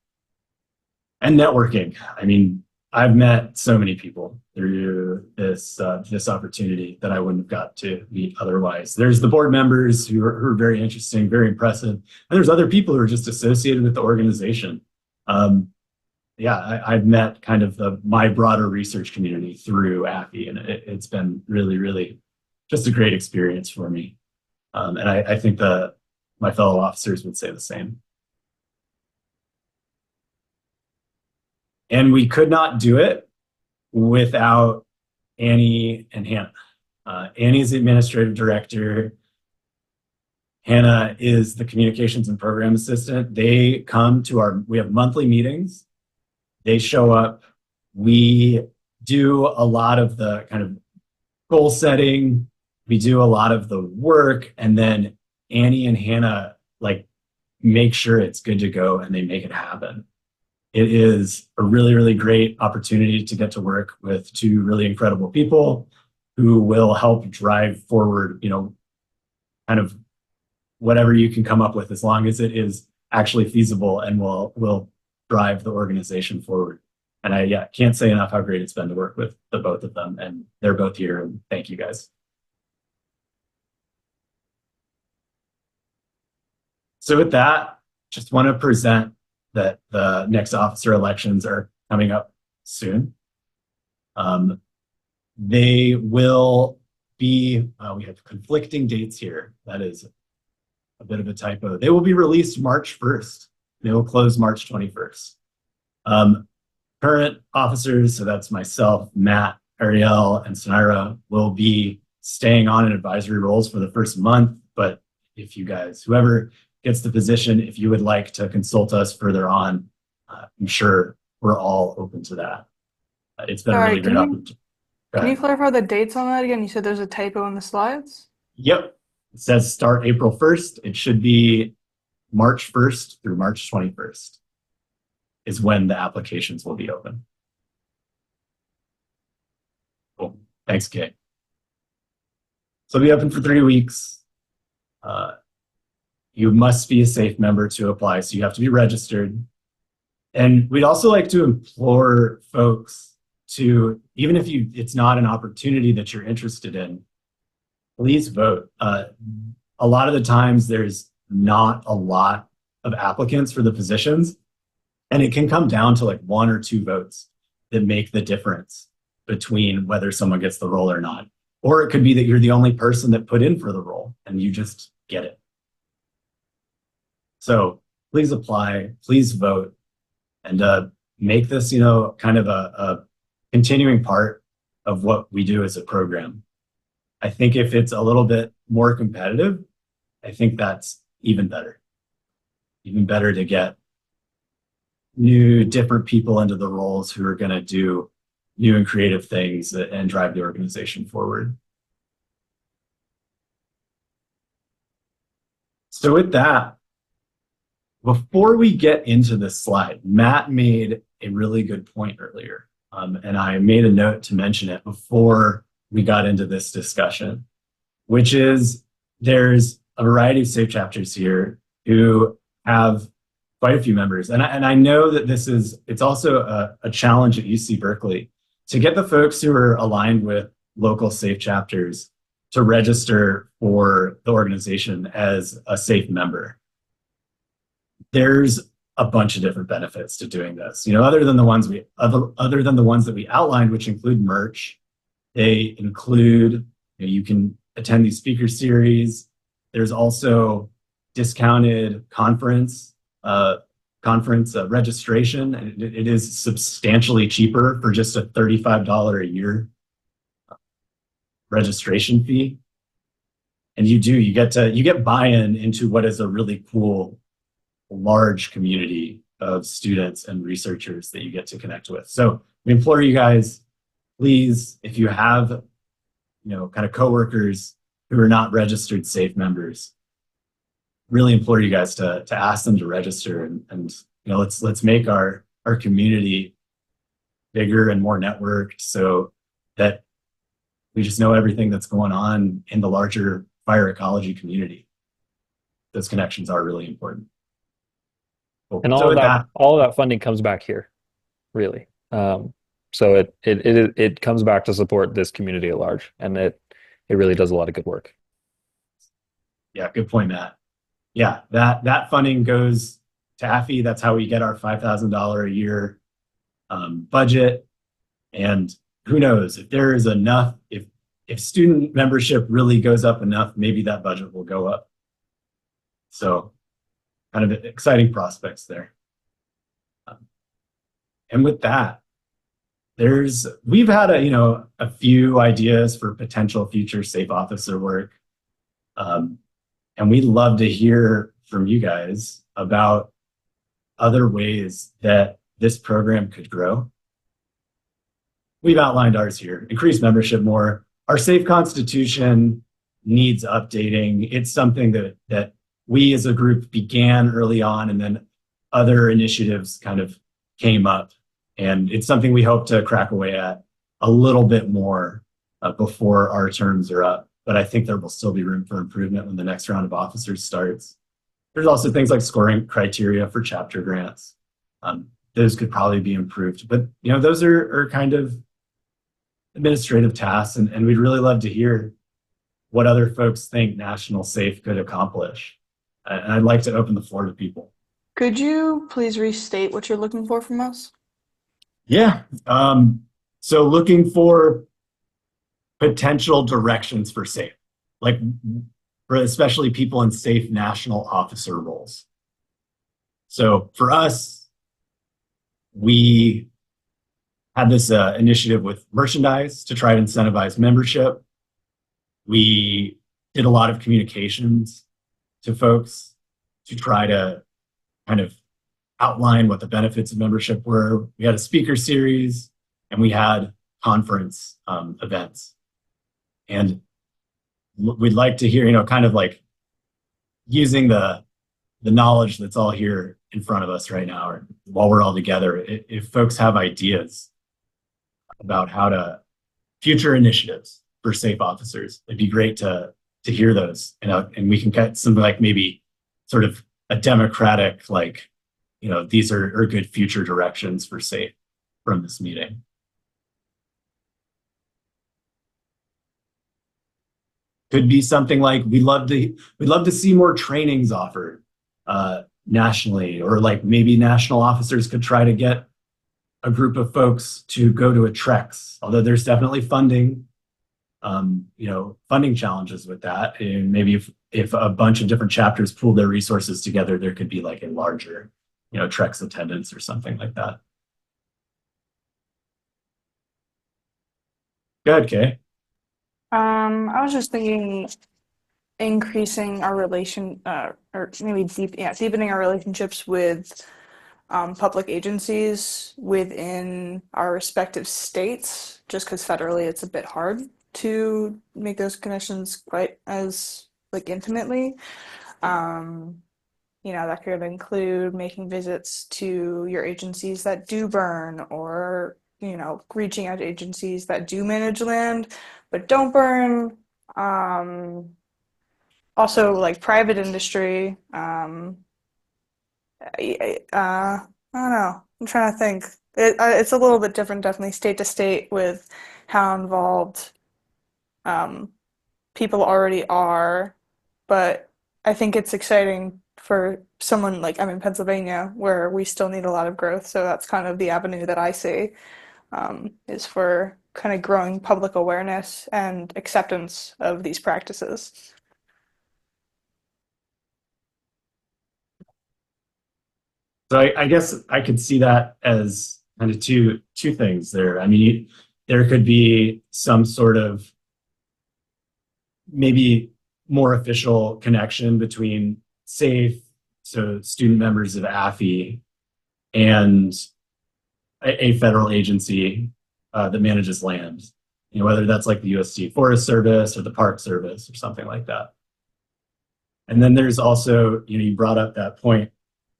And networking. I mean, I've met so many people through this opportunity that I wouldn't have got to meet otherwise. There's the board members who are very interesting, very impressive. And there's other people who are just associated with the organization. I've met kind of my broader research community through AFI, and it's been really, really just a great experience for me. And I think my fellow officers would say the same. And we could not do it without Annie and Hannah. Annie's the administrative director. Hannah is the communications and program assistant. They come to we have monthly meetings. They show up. We do a lot of the kind of goal setting. We do a lot of the work, and then Annie and Hannah make sure it's good to go, and they make it happen. It is a really, really great opportunity to get to work with two really incredible people who will help drive forward, kind of whatever you can come up with, as long as it is actually feasible and will drive the organization forward. And I can't say enough how great it's been to work with the both of them, and they're both here, and thank you guys. So with that, just want to present that the next officer elections are coming up soon. They will be, we have conflicting dates here. That is a bit of a typo. They will be released March 1st. They will close March 21st. Current officers, so that's myself, Matt, Ariel, and Sanira, will be staying on in advisory roles for the first month. But if you guys, whoever gets the position, if you would like to consult us further on, I'm sure we're all open to that. It's been a really great opportunity. Can you clarify the dates on that again? You said there's a typo in the slides? Yep. It says start April 1st. It should be March 1st through March 21st is when the applications will be open. Cool. Thanks, Kate. So it'll be open for 3 weeks. You must be a SAFE member to apply, so you have to be registered. And we'd also like to implore folks to, even if it's not an opportunity that you're interested in, please vote. A lot of the times there's not a lot of applicants for the positions, and it can come down to 1 or 2 votes that make the difference between whether someone gets the role or not. Or it could be that you're the only person that put in for the role and you just get it. So please apply, please vote, and make this, kind of a continuing part of what we do as a program. I think if it's a little bit more competitive, I think that's even better. Even better to get new, different people into the roles who are going to do new and creative things and drive the organization forward. So with that, before we get into this slide, Matt made a really good point earlier, and I made a note to mention it before we got into this discussion, which is there's a variety of SAFE chapters here who have quite a few members. And I know that it's also a challenge at UC Berkeley to get the folks who are aligned with local SAFE chapters to register for the organization as a SAFE member. There's a bunch of different benefits to doing this. Other than the ones that we outlined, which include merch, they include, you can attend these speaker series. There's also discounted conference registration. It is substantially cheaper for just a $35 a year registration fee. And you get buy-in into what is a really cool, large community of students and researchers that you get to connect with. So we implore you guys, please, if you have, kind of coworkers who are not registered SAFE members, really implore you guys to ask them to register and let's make our community bigger and more networked so that we just know everything that's going on in the larger fire ecology community. Those connections are really important. Cool. And So all of that funding comes back here, really. So it comes back to support this community at large, and it really does a lot of good work. Yeah, good point, Matt. Yeah, that funding goes to AFI. That's how we get our $5,000 a year budget. And who knows, if there is enough, if student membership really goes up enough, maybe that budget will go up. So kind of exciting prospects there. And with that, we've had a few ideas for potential future SAFE officer work. And we'd love to hear from you guys about other ways that this program could grow. We've outlined ours here: increase membership more. Our SAFE Constitution needs updating. It's something that we as a group began early on, and then other initiatives kind of came up. And it's something we hope to crack away at a little bit more before our terms are up. But I think there will still be room for improvement when the next round of officers starts. There's also things like scoring criteria for chapter grants. Those could probably be improved. But those are kind of administrative tasks, and we'd really love to hear what other folks think National SAFE could accomplish. And I'd like to open the floor to people. Could you please restate what you're looking for from us? Yeah. So looking for potential directions for SAFE, like for especially people in SAFE national officer roles. So for us, we had this initiative with merchandise to try to incentivize membership. We did a lot of communications to folks to try to kind of outline what the benefits of membership were. We had a speaker series and we had conference events. And we'd like to hear, kind of like using the knowledge that's all here in front of us right now, or while we're all together, if folks have ideas about how to future initiatives for SAFE officers, it'd be great to hear those, and we can get some like maybe sort of a democratic, these are good future directions for SAFE from this meeting. Could be something like we'd love to see more trainings offered nationally, or like maybe national officers could try to get a group of folks to go to a TREX, although there's definitely funding challenges with that. And maybe if a bunch of different chapters pool their resources together, there could be like a larger, TREX attendance or something like that. Go ahead, Kay. I was just thinking increasing our deepening our relationships with public agencies within our respective states, just because federally it's a bit hard to make those connections quite as like intimately. That could include making visits to your agencies that do burn, or reaching out to agencies that do manage land but don't burn. Also, like private industry. I don't know. I'm trying to think. It's a little bit different, definitely state to state, with how involved um, people already are. But I think it's exciting for someone like I'm in Pennsylvania, where we still need a lot of growth. So that's kind of the avenue that I see, is for kind of growing public awareness and acceptance of these practices. So I guess I could see that as kind of two things there. I mean, there could be some sort of maybe more official connection between SAFE, so student members of AFI, and a federal agency that manages land. Whether that's like the USD Forest Service or the Park Service or something like that. And then there's also, you brought up that point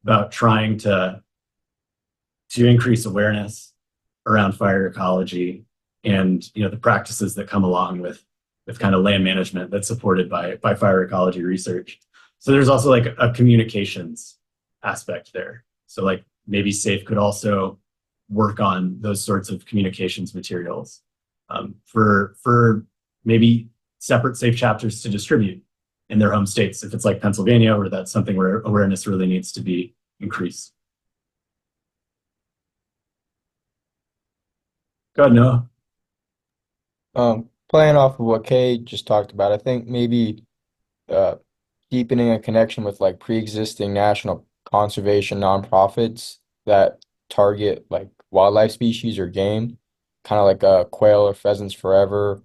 about trying to increase awareness around fire ecology and the practices that come along with kind of land management that's supported by fire ecology research. So there's also like a communications aspect there. So like maybe SAFE could also work on those sorts of communications materials for maybe separate SAFE chapters to distribute in their home states, if it's like Pennsylvania, where that's something where awareness really needs to be increased. Go ahead, Noah. Playing off of what Kay just talked about, I think maybe uh, deepening a connection with like pre-existing national conservation nonprofits that target like wildlife species or game, kind of like Quail or Pheasants Forever,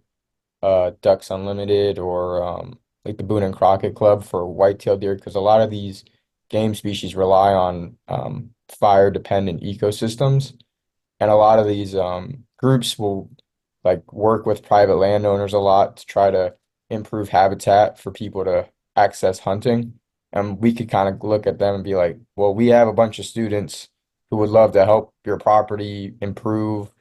Ducks Unlimited, or like the Boone and Crockett Club for white-tailed deer, because a lot of these game species rely on fire-dependent ecosystems, and a lot of these groups will like work with private landowners a lot to try to improve habitat for people to access hunting. And we could kind of look at them and be like, well, we have a bunch of students who would love to help your property improve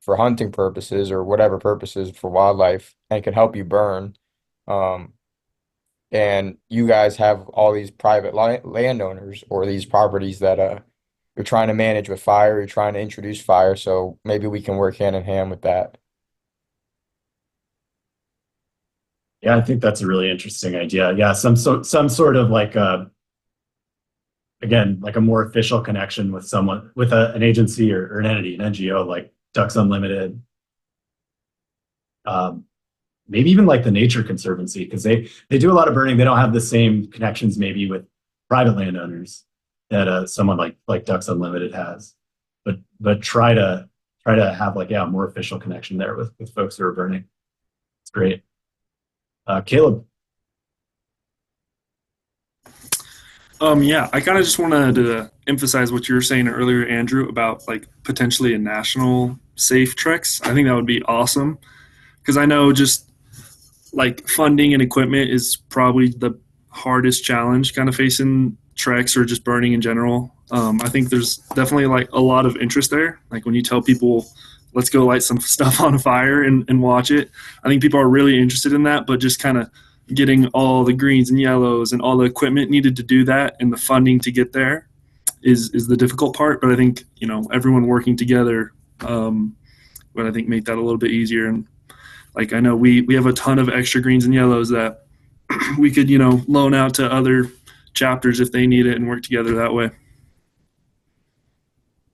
for hunting purposes or whatever purposes for wildlife, and can help you burn. Um, and you guys have all these private landowners or these properties that you're trying to manage with fire, you're trying to introduce fire, so maybe we can work hand in hand with that. Yeah, I think that's a really interesting idea. Yeah, some sort of like again, like a more official connection with someone, with an agency or an entity, an NGO like Ducks Unlimited. Maybe even like the Nature Conservancy, because they do a lot of burning. They don't have the same connections maybe with private landowners that someone like Ducks Unlimited has. But try to have like, yeah, a more official connection there with folks who are burning. It's great. Caleb. Yeah, I kind of just wanted to emphasize what you were saying earlier, Andrew, about like potentially a national safe treks. I think that would be awesome, because I know just like funding and equipment is probably the hardest challenge kind of facing treks or just burning in general. I think there's definitely like a lot of interest there. Like when you tell people, let's go light some stuff on fire and watch it, I think people are really interested in that, but just kind of getting all the greens and yellows and all the equipment needed to do that and the funding to get there is the difficult part. But I think, everyone working together would, I think, make that a little bit easier. And like, I know we have a ton of extra greens and yellows that we could, loan out to other chapters if they need it and work together that way.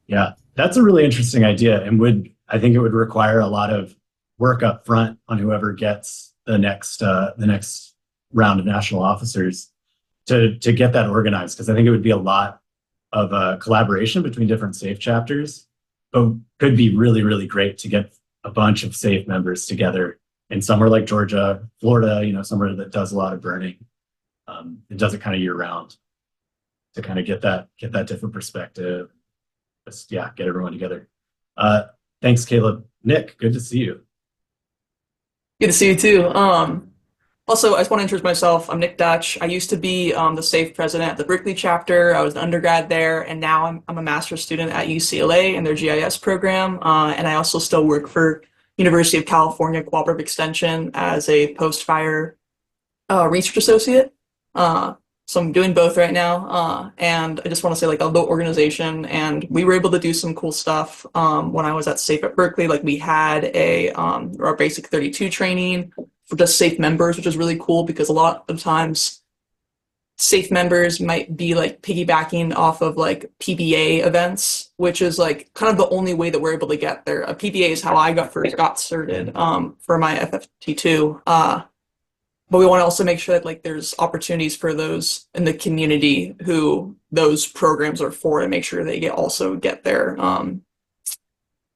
Yeah, that's a really interesting idea, and I think it would require a lot of work up front on whoever gets the next round of national officers to get that organized, because I think it would be a lot of collaboration between different SAFE chapters, but could be really, really great to get a bunch of SAFE members together in somewhere like Georgia, Florida, somewhere that does a lot of burning. It does it kind of year round, to kind of get that different perspective, just, yeah, get everyone together. Thanks, Caleb. Nick, good to see you. Good to see you too. Also, I just want to introduce myself. I'm Nick Dutch. I used to be the SAFE president at the Berkeley chapter. I was an undergrad there, and now I'm a master's student at UCLA in their GIS program. And I also still work for University of California Cooperative Extension as a post-fire research associate. So I'm doing both right now. And I just want to say, like, I love the organization, and we were able to do some cool stuff when I was at SAFE at Berkeley. Like, we had our Basic 32 training for just SAFE members, which is really cool because a lot of times SAFE members might be like piggybacking off of like PBA events, which is like kind of the only way that we're able to get there. A PBA is how I first got started for my FFT2. But we want to also make sure that like there's opportunities for those in the community who those programs are for, to make sure they get their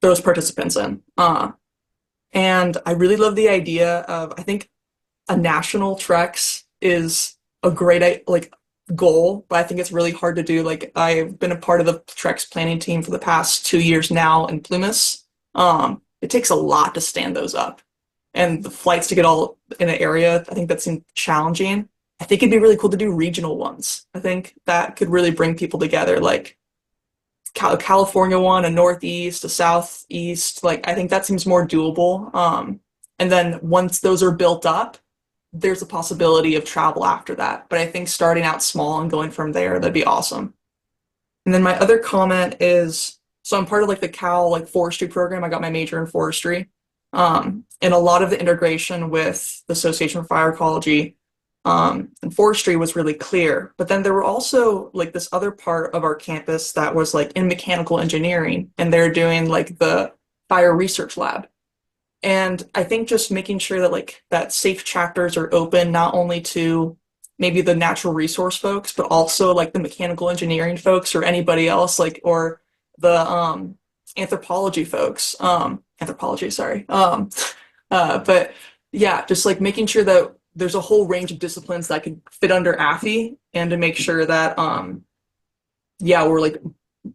those participants in. And I really love the idea of, I think a national Trex is a great like goal, but I think it's really hard to do. Like, I've been a part of the Trex planning team for the past 2 years now in Plumas. It takes a lot to stand those up, and the flights to get all in an area, I think that seemed challenging. I think it'd be really cool to do regional ones. I think that could really bring people together, like California one, a Northeast, a Southeast. Like, I think that seems more doable. And then once those are built up, there's a possibility of travel after that. But I think starting out small and going from there, that'd be awesome. And then my other comment is, so I'm part of like the Cal like forestry program. I got my major in forestry. And a lot of the integration with the Association for Fire Ecology and forestry was really clear. But then there were also like this other part of our campus that was like in mechanical engineering, and they're doing like the fire research lab. And I think just making sure that like that SAFE chapters are open not only to maybe the natural resource folks, but also like the mechanical engineering folks or anybody else, like, or the anthropology folks. Anthropology, sorry. But yeah, just like making sure that there's a whole range of disciplines that could fit under AFI, and to make sure that yeah, we're like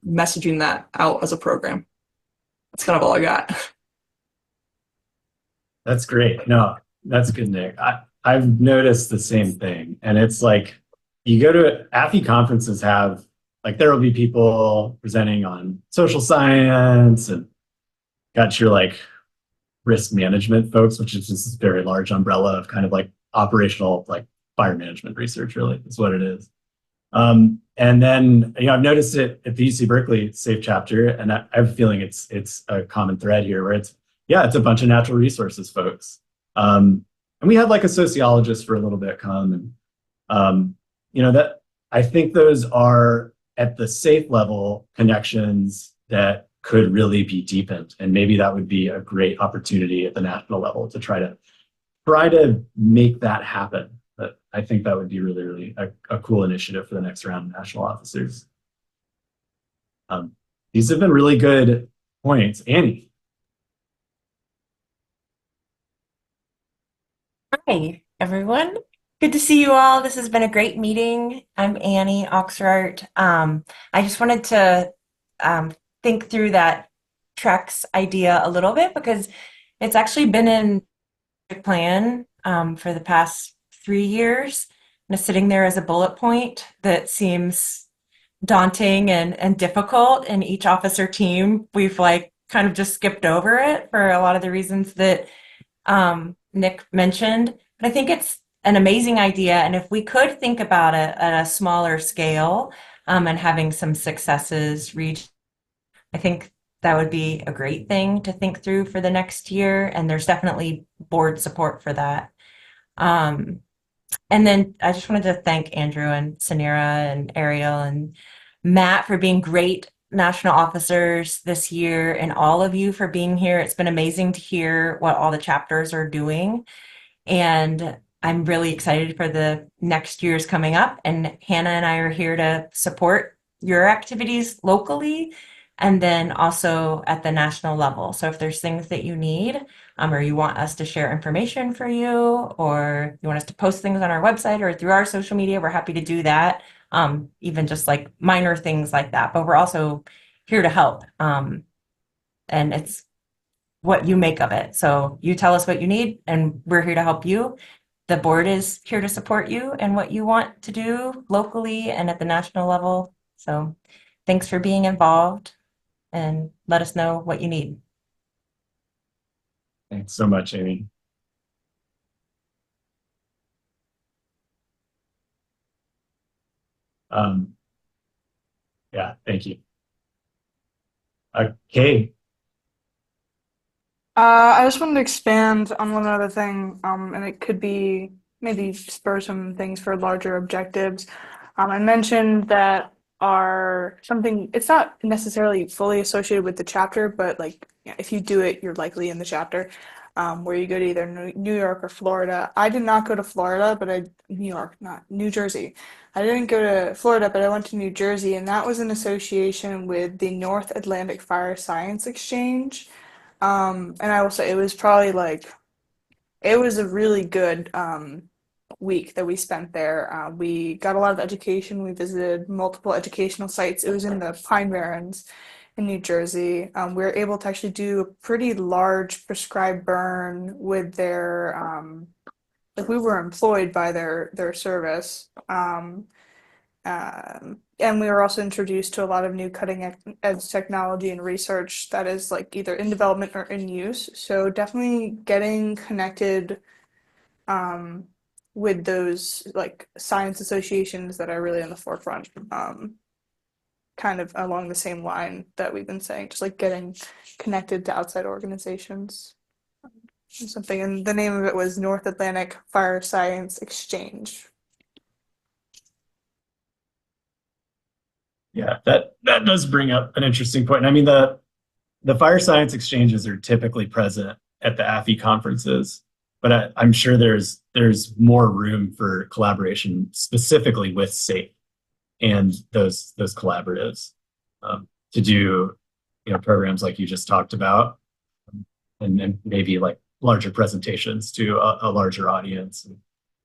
messaging that out as a program. That's kind of all I got. That's great. No, that's good, Nick. I've noticed the same thing. And it's like, you go to AFI conferences, have like, there will be people presenting on social science, and got your like risk management folks, which is just this very large umbrella of kind of like operational, like fire management research, really is what it is. And then, you know, I've noticed it at the UC Berkeley SAFE chapter, and I have a feeling it's a common thread here, where it's a bunch of natural resources folks. And we had like a sociologist for a little bit come, and you know, that I think those are at the SAFE level connections that could really be deepened, and maybe that would be a great opportunity at the national level to try to make that happen. But I think that would be really, really a cool initiative for the next round of national officers. These have been really good points. Annie. Hi, everyone. Good to see you all. This has been a great meeting. I'm Annie Oxrart. I just wanted to think through that Trex idea a little bit, because it's actually been in the plan for the past 3 years, and it's sitting there as a bullet point that seems daunting and difficult. And each officer team, we've like kind of just skipped over it for a lot of the reasons that Nick mentioned. But I think it's an amazing idea, and if we could think about it at a smaller scale and having some successes reached, I think that would be a great thing to think through for the next year, and there's definitely board support for that. And then I just wanted to thank Andrew and Sanira and Ariel and Matt for being great national officers this year, and all of you for being here. It's been amazing to hear what all the chapters are doing, and I'm really excited for the next years coming up. And Hannah and I are here to support your activities locally and then also at the national level. So if there's things that you need, or you want us to share information for you, or you want us to post things on our website or through our social media, we're happy to do that. Even just like minor things like that. But we're also here to help. And it's what you make of it. So you tell us what you need, and we're here to help you. The board is here to support you and what you want to do locally and at the national level. So thanks for being involved, and let us know what you need. Thanks so much, Amy. Yeah, thank you. Okay. I just wanted to expand on one other thing, and it could be maybe spur some things for larger objectives. I mentioned that it's not necessarily fully associated with the chapter, but like if you do it, you're likely in the chapter, where you go to either New York or Florida. I did not go to Florida, but New York, not New Jersey. I didn't go to Florida, but I went to New Jersey, and that was in association with the North Atlantic Fire Science Exchange. And I will say it was probably it was a really good week that we spent there. We got a lot of education. We visited multiple educational sites. It was in the Pine Barrens in New Jersey. We were able to actually do a pretty large prescribed burn with we were employed by their service. And we were also introduced to a lot of new cutting edge technology and research that is like either in development or in use. So definitely getting connected with those like science associations that are really in the forefront, kind of along the same line that we've been saying, just like getting connected to outside organizations. Something, and the name of it was North Atlantic Fire Science Exchange. Yeah, that does bring up an interesting point. And I mean, the fire science exchanges are typically present at the AFI conferences, but I'm sure there's more room for collaboration specifically with SAFE and those collaboratives, to do programs like you just talked about, and maybe like larger presentations to a larger audience. And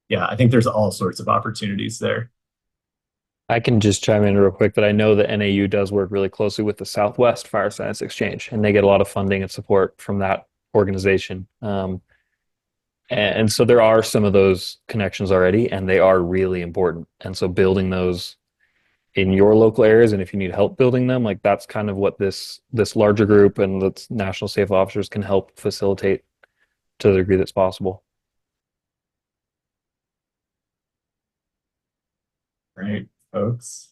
yeah, I think there's all sorts of opportunities there. I can just chime in real quick that I know that NAU does work really closely with the Southwest Fire Science Exchange, and they get a lot of funding and support from that organization. And so there are some of those connections already, and they are really important. And so building those in your local areas, and if you need help building them, like that's kind of what this larger group and the National Safe Officers can help facilitate to the degree that's possible. Right, folks.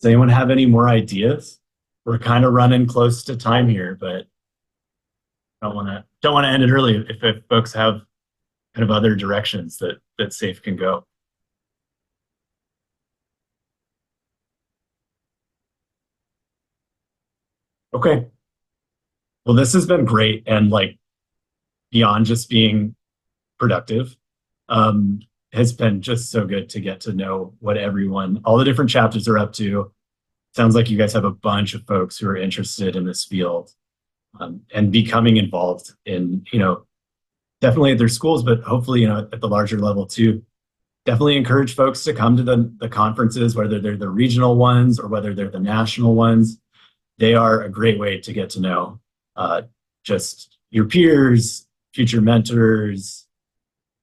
Does anyone have any more ideas? We're kind of running close to time here, but don't want to end it early if folks have kind of other directions that SAFE can go. Okay. Well, this has been great, and like beyond just being productive, has been just so good to get to know what all the different chapters are up to. Sounds like you guys have a bunch of folks who are interested in this field, and becoming involved in, definitely at their schools, but hopefully, at the larger level too. Definitely encourage folks to come to the conferences, whether they're the regional ones or whether they're the national ones. They are a great way to get to know just your peers, future mentors.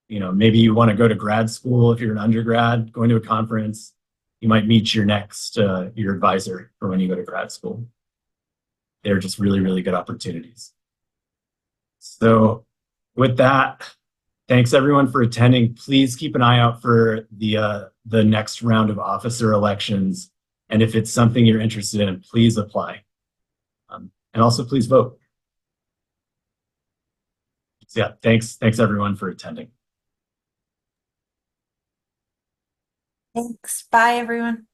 Maybe you want to go to grad school. If you're an undergrad going to a conference, you might meet your next your advisor for when you go to grad school. They're just really, really good opportunities. So with that, thanks everyone for attending. Please keep an eye out for the next round of officer elections. And if it's something you're interested in, please apply. And also please vote. So yeah, thanks everyone for attending. Thanks. Bye, everyone.